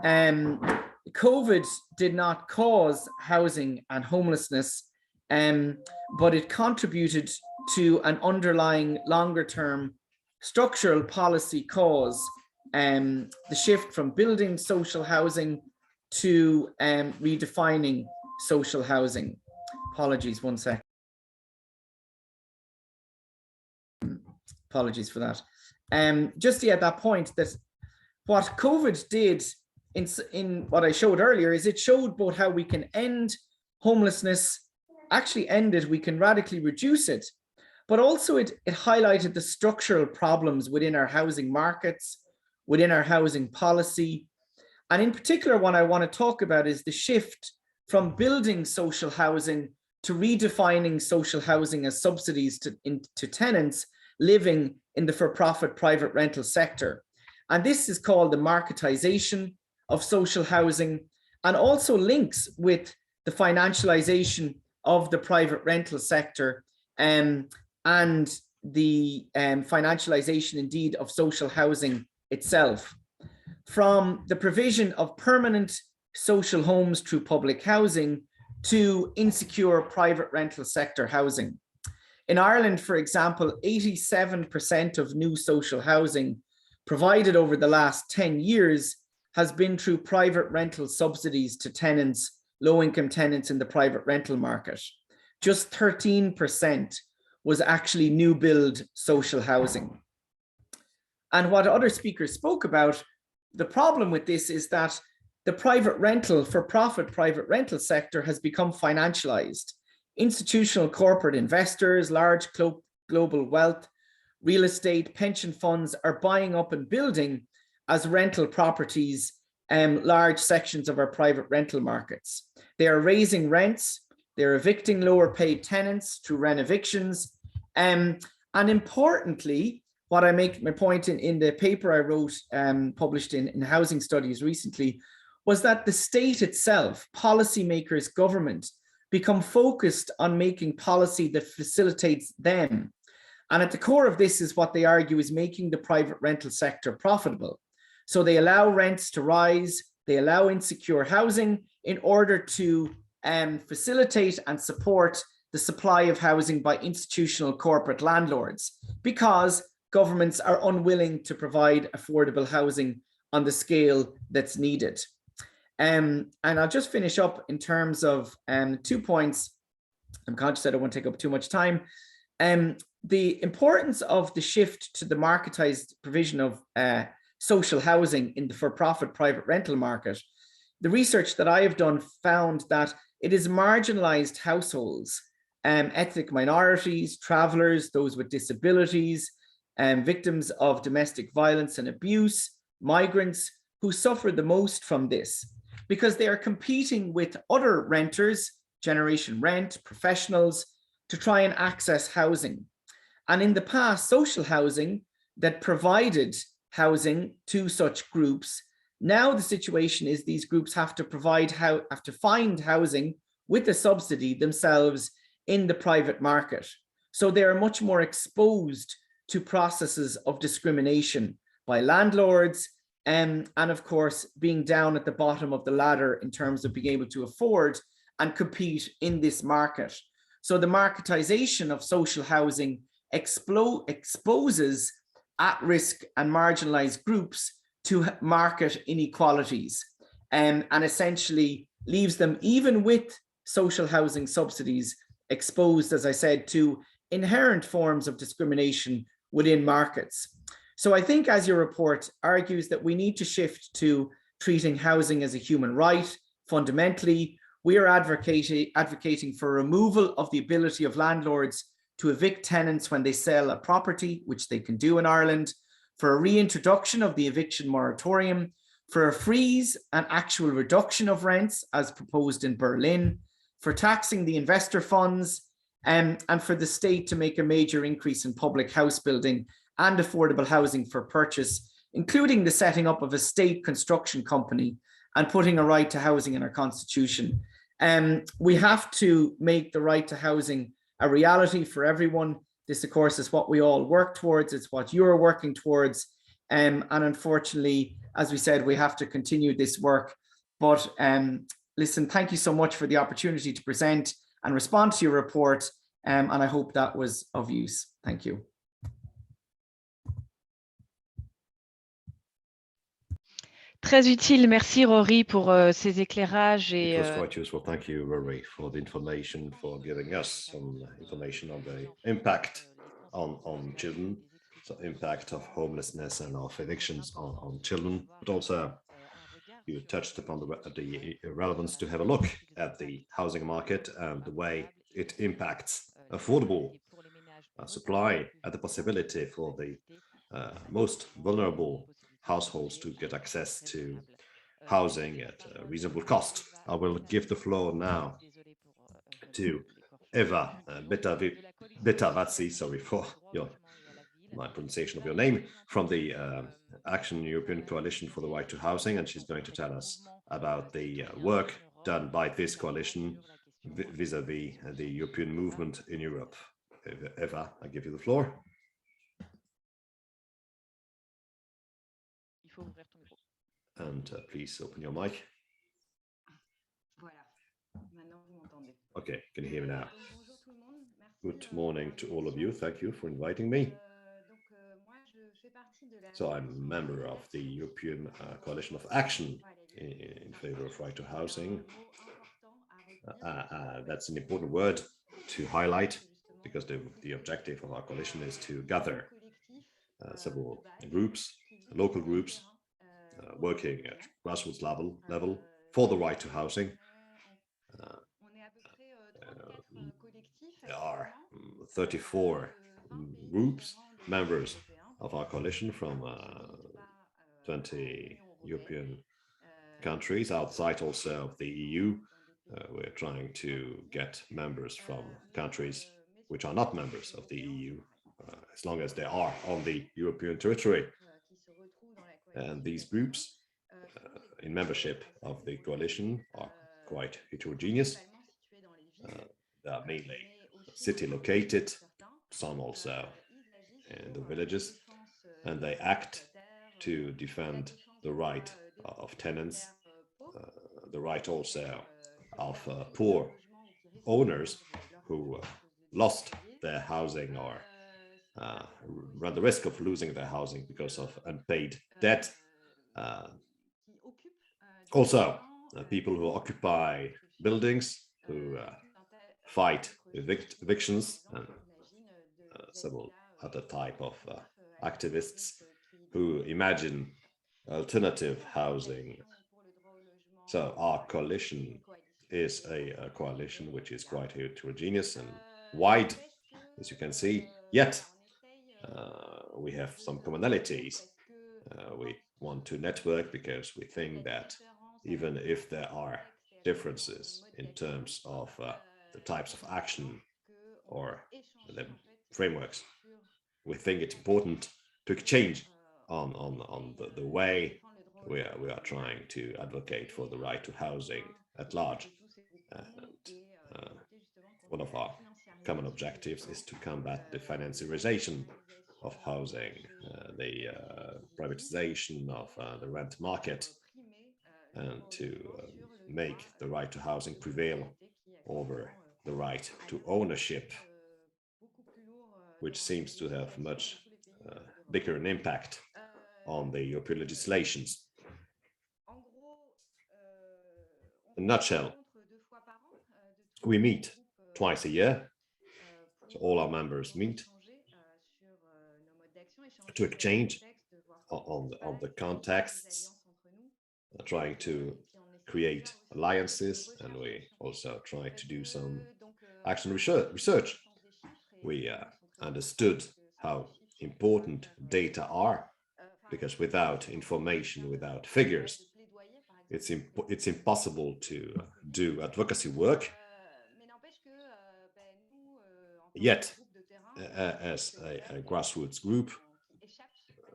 COVID did not cause housing and homelessness, but it contributed to an underlying longer-term structural policy cause, the shift from building social housing to redefining social housing. Apologies, one sec. Apologies for that. Just at that point, that what COVID did in what I showed earlier is it showed both how we can end homelessness, actually end it, we can radically reduce it, but also it highlighted the structural problems within our housing markets, within our housing policy. And in particular, what I want to talk about is the shift from building social housing to redefining social housing as subsidies to tenants living in the for-profit private rental sector. And this is called the marketization of social housing, and also links with the financialization of the private rental sector and the financialization indeed of social housing itself. From the provision of permanent social homes through public housing to insecure private rental sector housing. In Ireland, for example, 87% of new social housing provided over the last 10 years has been through private rental subsidies to tenants, low-income tenants in the private rental market. Just 13% was actually new build social housing. And what other speakers spoke about, the problem with this is that the private rental, for-profit private rental sector has become financialized. Institutional corporate investors, large global wealth, real estate, pension funds are buying up and building as rental properties large sections of our private rental markets. They are raising rents, they're evicting lower paid tenants through rent evictions. And importantly, what I make my point in the paper I wrote, published in Housing Studies recently, was that the state itself, policymakers, government, become focused on making policy that facilitates them. And at the core of this is what they argue is making the private rental sector profitable. So they allow rents to rise, they allow insecure housing in order to facilitate and support the supply of housing by institutional corporate landlords, because governments are unwilling to provide affordable housing on the scale that's needed. And I'll just finish up in terms of 2 points. I'm conscious I don't want to take up too much time. The importance of the shift to the marketized provision of social housing in the for-profit private rental market. The research that I have done found that it is marginalized households, ethnic minorities, travelers, those with disabilities, victims of domestic violence and abuse, migrants who suffer the most from this, because they are competing with other renters, generation rent, professionals, to try and access housing. And in the past, social housing that provided housing to such groups, now the situation is these groups have to find housing with a subsidy themselves in the private market. So they are much more exposed to processes of discrimination by landlords, and of course, being down at the bottom of the ladder in terms of being able to afford and compete in this market. So the marketization of social housing exposes at-risk and marginalized groups to market inequalities, and essentially leaves them, even with social housing subsidies, exposed, as I said, to inherent forms of discrimination within markets. So I think, as your report argues, that we need to shift to treating housing as a human right. Fundamentally, we are advocating for removal of the ability of landlords to evict tenants when they sell a property, which they can do in Ireland, for a reintroduction of the eviction moratorium, for a freeze and actual reduction of rents as proposed in Berlin, for taxing the investor funds, and for the state to make a major increase in public house building and affordable housing for purchase, including the setting up of a state construction company and putting a right to housing in our constitution. We have to make the right to housing a reality for everyone. This, of course, is what we all work towards. It's what you're working towards. And unfortunately, as we said, we have to continue this work. But listen, thank you so much for the opportunity to present and respond to your report. And I hope that was of use. Thank you. Très utile. Merci Rory pour ces éclairages. It was quite useful. Thank you, Rory, for the information, for giving us some information on the impact on children, the impact of homelessness and of evictions on children, but also you touched upon the relevance to have a look at the housing market and the way it impacts affordable supply and the possibility for the most vulnerable households to get access to housing at a reasonable cost. I will give the floor now to Eva Betavazzi, sorry for my pronunciation of your name, from the Action European Coalition for the Right to Housing, and she's going to tell us about the work done by this coalition vis-a-vis the European movement in Europe. Eva, I give you the floor. And please open your mic. Okay, can you hear me now? Good morning to all of you. Thank you for inviting me. So I'm a member of the European Coalition of Action in favor of right to housing. That's an important word to highlight, because the objective of our coalition is to gather several groups, local groups, working at grassroots level for the right to housing. There are 34 groups, members of our coalition from 20 European countries, outside also of the EU. We're trying to get members from countries which are not members of the EU, as long as they are on the European territory. And these groups in membership of the coalition are quite heterogeneous. They are mainly city located, some also in the villages, and they act to defend the right of tenants, the right also of poor owners who lost their housing or run the risk of losing their housing because of unpaid debt, Also, people who occupy buildings, who fight evictions, and several other type of activists who imagine alternative housing. So our coalition is a coalition which is quite heterogeneous and wide, as you can see, yet we have some commonalities. We want to network because we think that even if there are differences in terms of the types of action or the frameworks, we think it's important to exchange on the way we are trying to advocate for the right to housing at large. And one of our common objectives is to combat the financiarization of housing, the privatization of the rent market, and to make the right to housing prevail over the right to ownership, which seems to have much bigger an impact on the European legislations. In a nutshell, we meet twice a year, so all our members meet to exchange on the contexts, trying to create alliances, and we also try to do some action research. We understood how important data are, because without information, without figures, it's impossible to do advocacy work. Yet, as a grassroots group,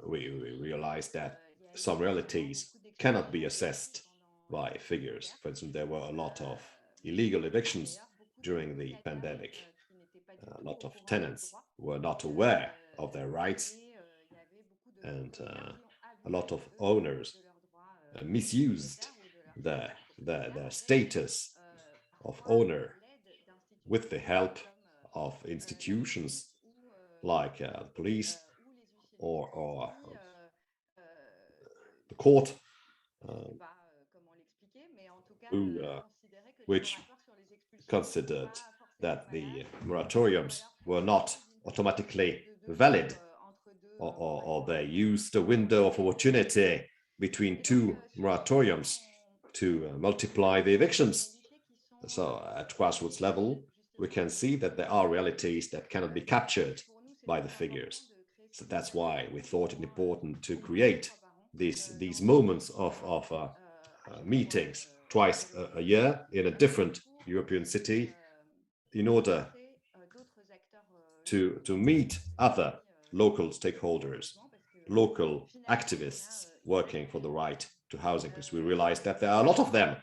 we realized that some realities cannot be assessed by figures. For instance, there were a lot of illegal evictions during the pandemic. A lot of tenants were not aware of their rights, and a lot of owners misused their status of owner with the help of institutions like the police or the court, which considered that the moratoriums were not automatically valid, or they used a window of opportunity between two moratoriums to multiply the evictions. So at grassroots level, we can see that there are realities that cannot be captured by the figures. So that's why we thought it important to create these moments of meetings twice a year in a different European city, in order to meet other local stakeholders, local activists working for the right to housing, because we realized that there are a lot of them.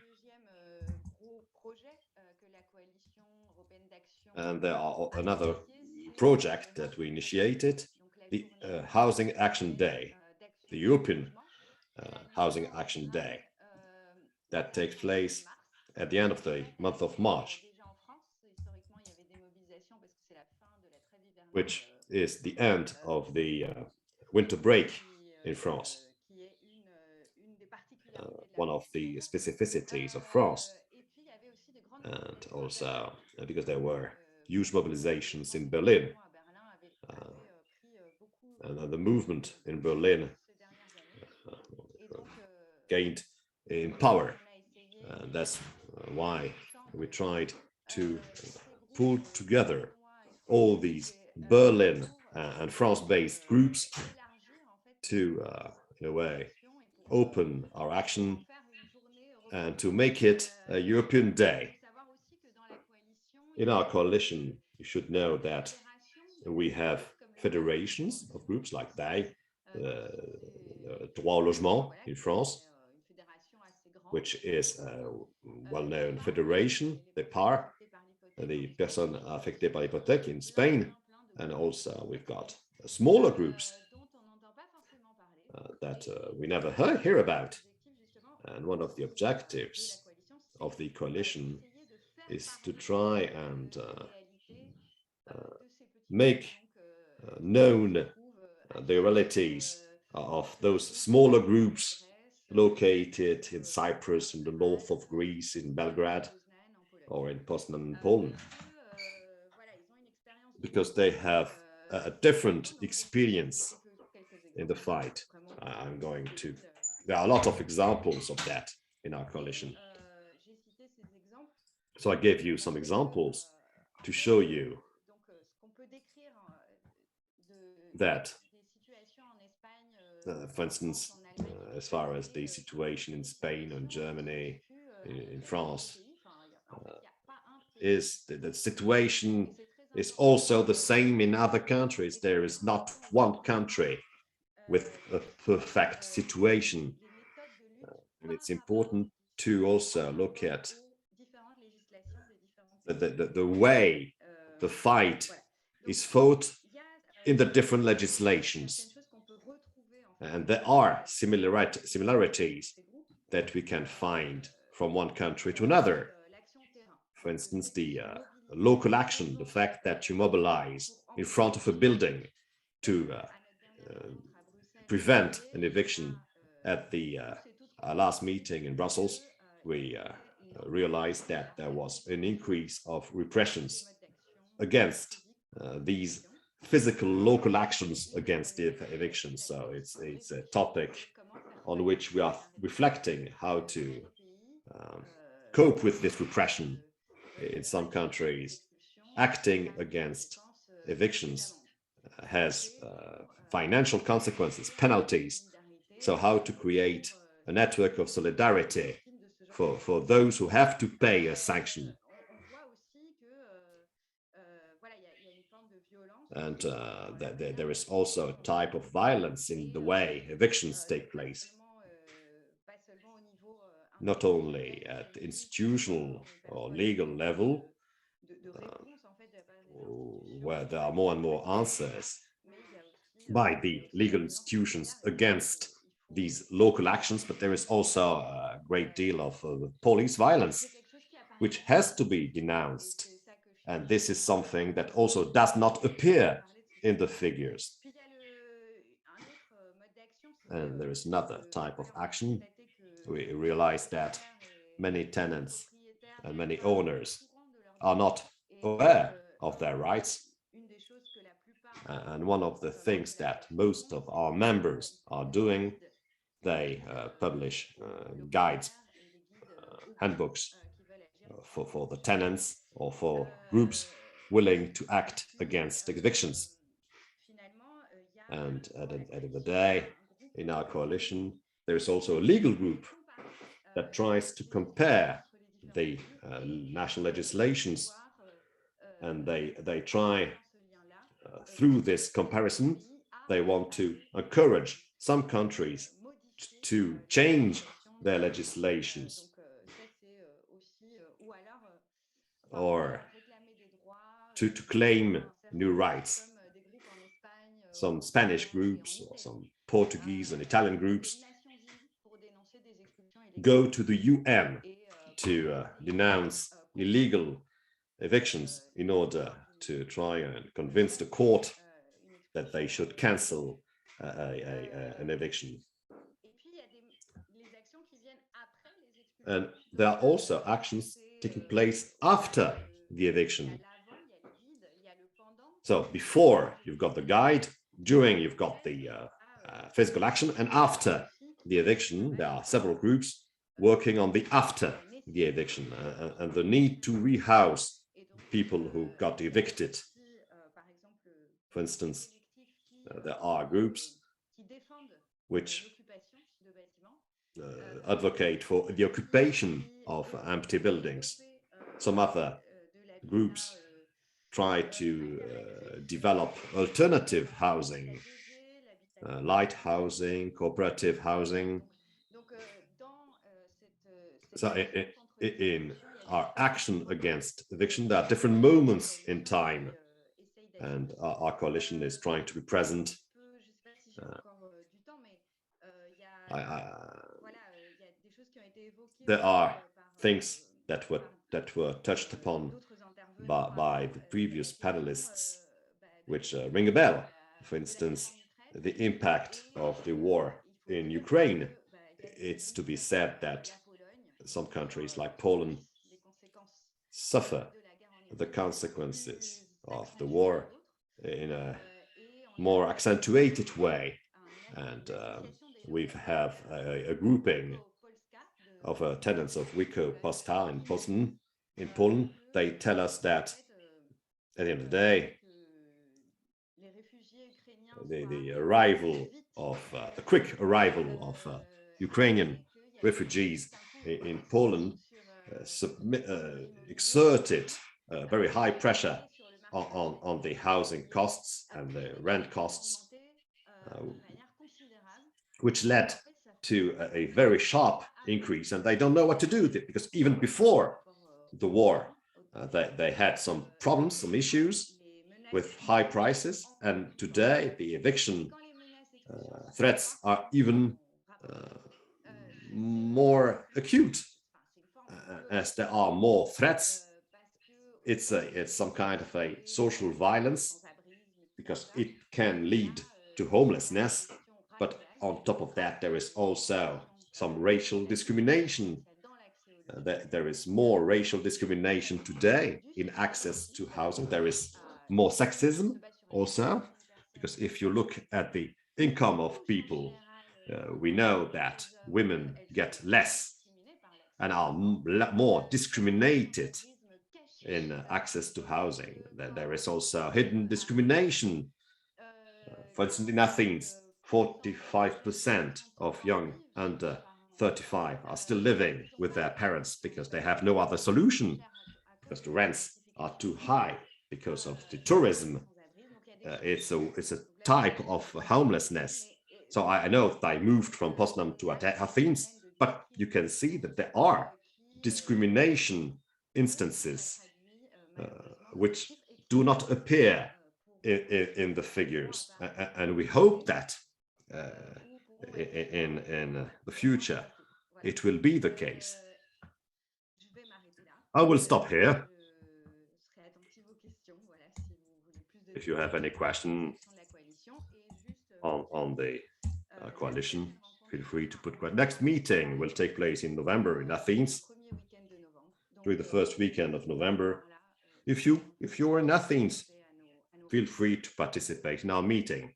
And there are another project that we initiated, the Housing Action Day, the European Housing Action Day, that takes place at the end of the month of March, which is the end of the winter break in France. One of the specificities of France, and also because there were huge mobilizations in Berlin, and the movement in Berlin gained in power. That's why we tried to pull together all these Berlin and France-based groups to, in a way, open our action and to make it a European day. In our coalition, you should know that we have federations of groups like DAI, Droit au Logement in France, which is a well-known federation, the PAR, the Personnes Affectées par l'Hypothèque in Spain, and also we've got smaller groups that we never hear about. And one of the objectives of the coalition is to try and make known the realities of those smaller groups located in Cyprus, in the north of Greece, in Belgrade, or in Poznan, Poland, because they have a different experience in the fight. There are a lot of examples of that in our coalition. So I gave you some examples to show you that, for instance, as far as the situation in Spain and Germany, in France, is the situation is also the same in other countries. There is not one country with a perfect situation. And it's important to also look at the way the fight is fought in the different legislations. And there are similarities that we can find from one country to another. For instance, the local action, the fact that you mobilize in front of a building to prevent an eviction. At the last meeting in Brussels, we realized that there was an increase of repressions against these physical local actions against the evictions. So it's a topic on which we are reflecting how to cope with this repression in some countries. Acting against evictions has financial consequences, penalties. So how to create a network of solidarity for those who have to pay a sanction. And there is also a type of violence in the way evictions take place, not only at institutional or legal level, where there are more and more answers by the legal institutions against these local actions, but there is also a great deal of police violence, which has to be denounced. And this is something that also does not appear in the figures. And there is another type of action. We realize that many tenants and many owners are not aware of their rights. And one of the things that most of our members are doing, they publish guides, handbooks for the tenants or for groups willing to act against evictions. And at the end of the day, in our coalition, there's also a legal group that tries to compare the national legislations, and they try through this comparison, they want to encourage some countries to change their legislations or to claim new rights. Some Spanish groups or some Portuguese and Italian groups go to the UN to denounce illegal evictions in order to try and convince the court that they should cancel an eviction. And there are also actions taking place after the eviction. So before you've got the guide, during you've got the physical action, and after the eviction, there are several groups working on the after the eviction and the need to rehouse people who got evicted. For instance, there are groups which advocate for the occupation of empty buildings. Some other groups try to develop alternative housing, light housing, cooperative housing. So in our action against eviction, there are different moments in time, and our coalition is trying to be present. There are things that were touched upon by the previous panelists, which ring a bell. For instance, the impact of the war in Ukraine it's to be said that some countries like Poland suffer the consequences of the war in a more accentuated way. And we have a grouping of tenants of Wico Postal in Poland. They tell us that at the end of the day, the arrival of the quick arrival of Ukrainian refugees in Poland exerted very high pressure on the housing costs and the rent costs, which led to a very sharp increase. And they don't know what to do, because even before the war, they had some problems, some issues with high prices. And today the eviction threats are even more acute, as there are more threats. It's some kind of a social violence, because it can lead to homelessness. But on top of that, there is also some racial discrimination. There is more racial discrimination today in access to housing. There is more sexism also, because if you look at the income of people, we know that women get less and are more discriminated in access to housing. There is also hidden discrimination. For instance, in Athens, 45% of young under 35 are still living with their parents because they have no other solution, because the rents are too high because of the tourism. It's a type of homelessness. So I know that I moved from Poznan to Athens, but you can see that there are discrimination instances which do not appear in the figures. And we hope that in the future it will be the case. I will stop here. If you have any question on the coalition, feel free to put questions. Next meeting will take place in November in Athens, during the first weekend of November. If you're in Athens, feel free to participate in our meeting.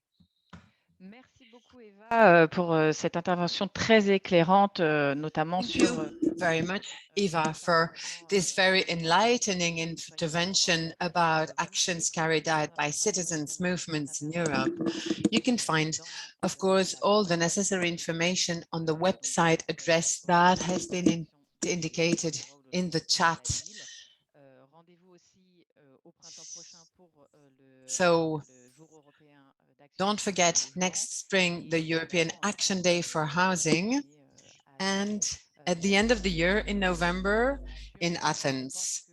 Merci beaucoup Eva pour cette intervention très éclairante, notamment sur. Very much, Eva, for this very enlightening intervention about actions carried out by citizens' movements in Europe. You can find, of course, all the necessary information on the website address that has been indicated in the chat. So don't forget, next spring, the European Action Day for Housing, and at the end of the year in November in Athens.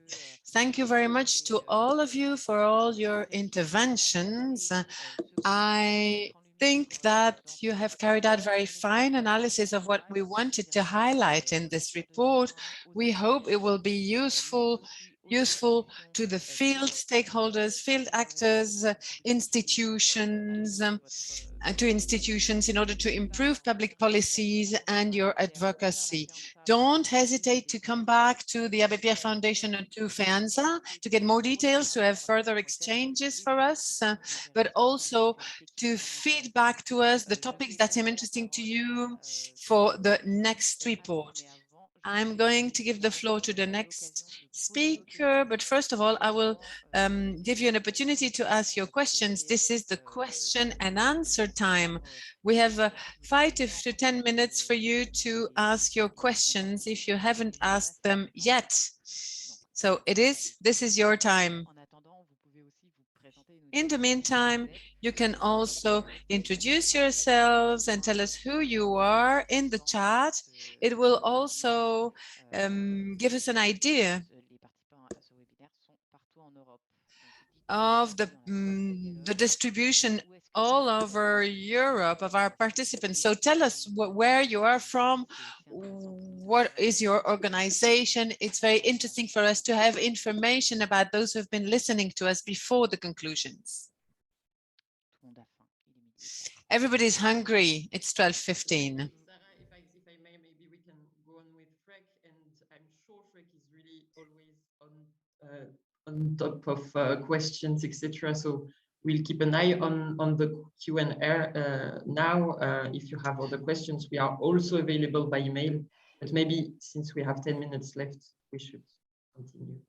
Thank you very much to all of you for all your interventions. I think that you have carried out very fine analysis of what we wanted to highlight in this report. We hope it will be useful to the field stakeholders, field actors, institutions, to institutions in order to improve public policies and your advocacy. Don't hesitate to come back to the Abbé Pierre Foundation and to FEANTSA to get more details, to have further exchanges for us, but also to feed back to us the topics that seem interesting to you for the next report. I'm going to give the floor to the next speaker, but first of all, I will give you an opportunity to ask your questions. This is the question and answer time. We have 5 to 10 minutes for you to ask your questions if you haven't asked them yet. So this is your time. In the meantime, you can also introduce yourselves and tell us who you are in the chat. It will also give us an idea of the distribution all over Europe of our participants. So tell us where you are from, what is your organization. It's very interesting for us to have information about those who have been listening to us before the conclusions. Everybody's hungry. It's 12:15. and I'm sure Freek is really always on top of questions, etc. So we'll keep an eye on the Q&A now. If you have other questions, we are also available by email. But maybe since we have 10 minutes left, we should continue.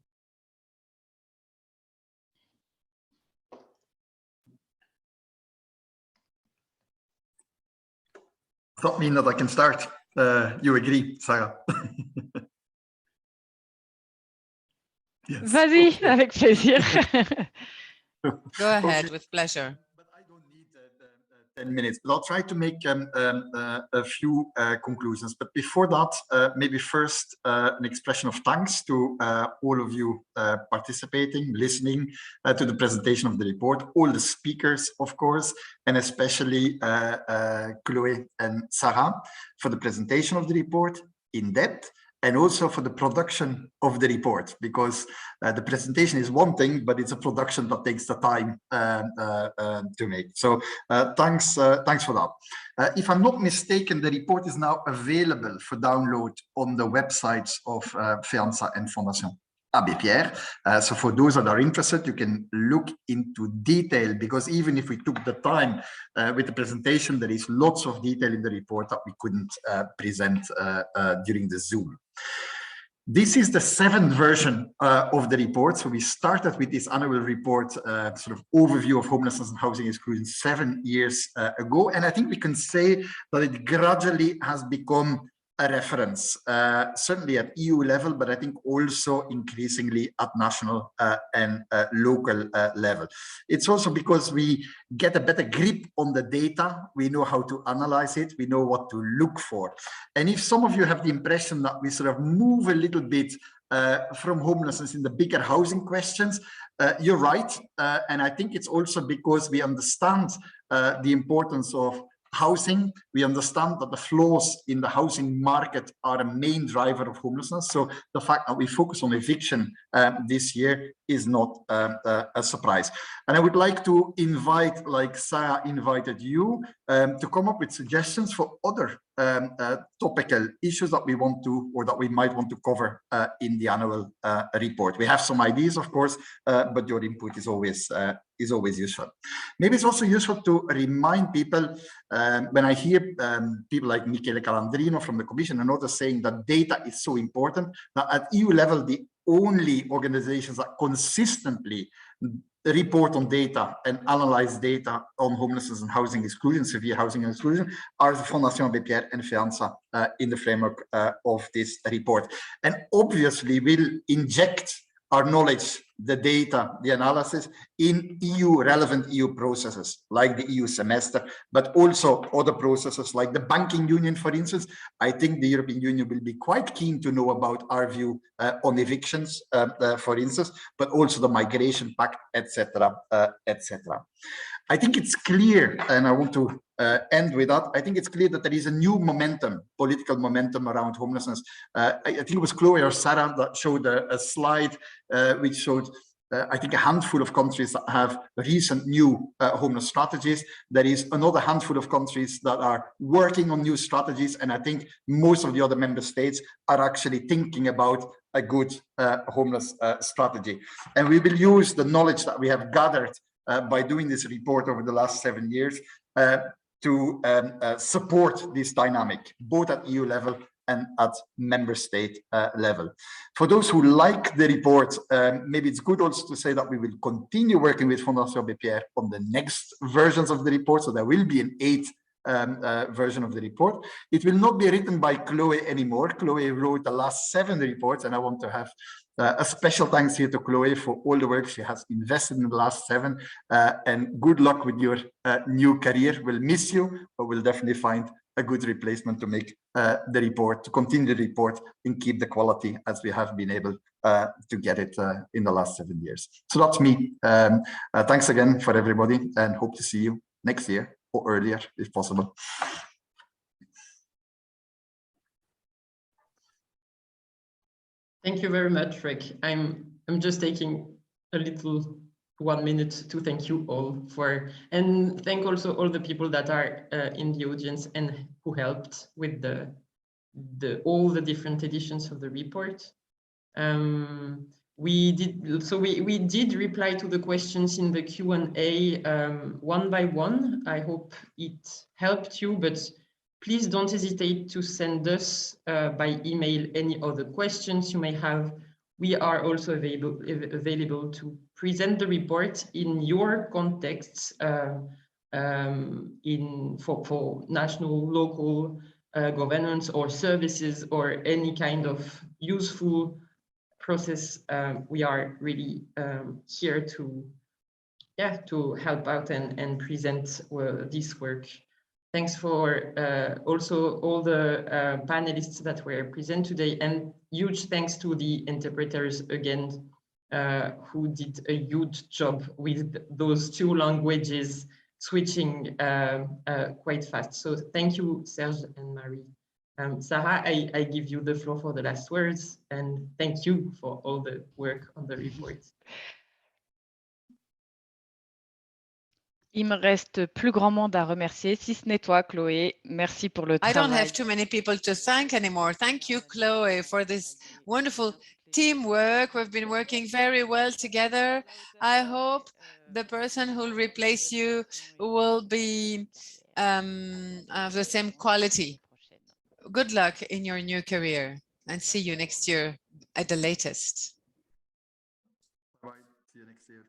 Does that mean that I can start? You agree, Sarah? Yes. Vas-y, okay. Avec plaisir. Go ahead, with pleasure. But I don't need 10 minutes, but I'll try to make a few conclusions. But before that, maybe first an expression of thanks to all of you participating, listening to the presentation of the report, all the speakers, of course, and especially Chloe and Sarah for the presentation of the report in depth, and also for the production of the report, because the presentation is one thing, but it's a production that takes the time to make. So thanks for that. If I'm not mistaken, the report is now available for download on the websites of FEANTSA and Fondation Abbé Pierre. So for those that are interested, you can look into detail, because even if we took the time with the presentation, there is lots of detail in the report that we couldn't present during the Zoom. This is the 7th version of the report. So we started with this annual report, sort of overview of homelessness and housing exclusion 7 years ago. And I think we can say that it gradually has become a reference, certainly at EU level, but I think also increasingly at national and local level. It's also because we get a better grip on the data, we know how to analyze it, we know what to look for. And if some of you have the impression that we sort of move a little bit from homelessness in the bigger housing questions, you're right. And I think it's also because we understand the importance of housing. We understand that the flaws in the housing market are a main driver of homelessness. So the fact that we focus on eviction this year is not a surprise. And I would like to invite, like Sarah invited you, to come up with suggestions for other topical issues that we want to, or that we might want to cover in the annual report. We have some ideas, of course, but your input is always useful. Maybe it's also useful to remind people, when I hear people like Michele Calandrino from the Commission and others saying that data is so important, that at EU level, the only organizations that consistently report on data and analyze data on homelessness and housing exclusion, severe housing exclusion, are the Fondation Abbé Pierre and FEANTSA in the framework of this report. And obviously we'll inject our knowledge, the data, the analysis in relevant EU processes like the EU semester, but also other processes like the banking union, for instance. I think the European Union will be quite keen to know about our view on evictions, for instance, but also the migration pact, etc., etc. I think it's clear, and I want to end with that. I think it's clear that there is a new momentum, political momentum around homelessness. I think it was Chloe or Sarah that showed a slide which showed, I think, a handful of countries that have recent new homeless strategies. There is another handful of countries that are working on new strategies. And I think most of the other member states are actually thinking about a good homeless strategy. And we will use the knowledge that we have gathered by doing this report over the last 7 years to support this dynamic, both at EU level and at member state level. For those who like the report, maybe it's good also to say that we will continue working with Fondation Abbé Pierre on the next versions of the report. So there will be an 8th version of the report. It will not be written by Chloe anymore. Chloe wrote the last 7 reports, and I want to have a special thanks here to Chloe for all the work she has invested in the last 7, and good luck with your new career. We'll miss you, but we'll definitely find a good replacement to make the report, to continue the report and keep the quality as we have been able to get it in the last 7 years. So that's me. Thanks again for everybody, and hope to see you next year or earlier if possible. Thank you very much, Rick. I'm just taking a little 1 minute to thank you all and thank also all the people that are in the audience and who helped with the all the different editions of the report. We did reply to the questions in the Q&A one by one. I hope it helped you, but please don't hesitate to send us by email any other questions you may have. We are also available to present the report in your contexts for national, local governance or services or any kind of useful process. We are really here to help out and present this work. Thanks for also all the panelists that were present today, and huge thanks to the interpreters again, who did a huge job with those 2 languages switching quite fast. So thank you, Serge and Marie. Sarah, I give you the floor for the last words, and thank you for all the work on the report. Il me reste plus grand monde à remercier, si ce n'est toi, Chloé. Merci pour le travail. I don't have too many people to thank anymore. Thank you, Chloe, for this wonderful teamwork. We've been working very well together. I hope the person who will replace you will be of the same quality. Good luck in your new career, and see you next year at the latest. Bye. See you next year.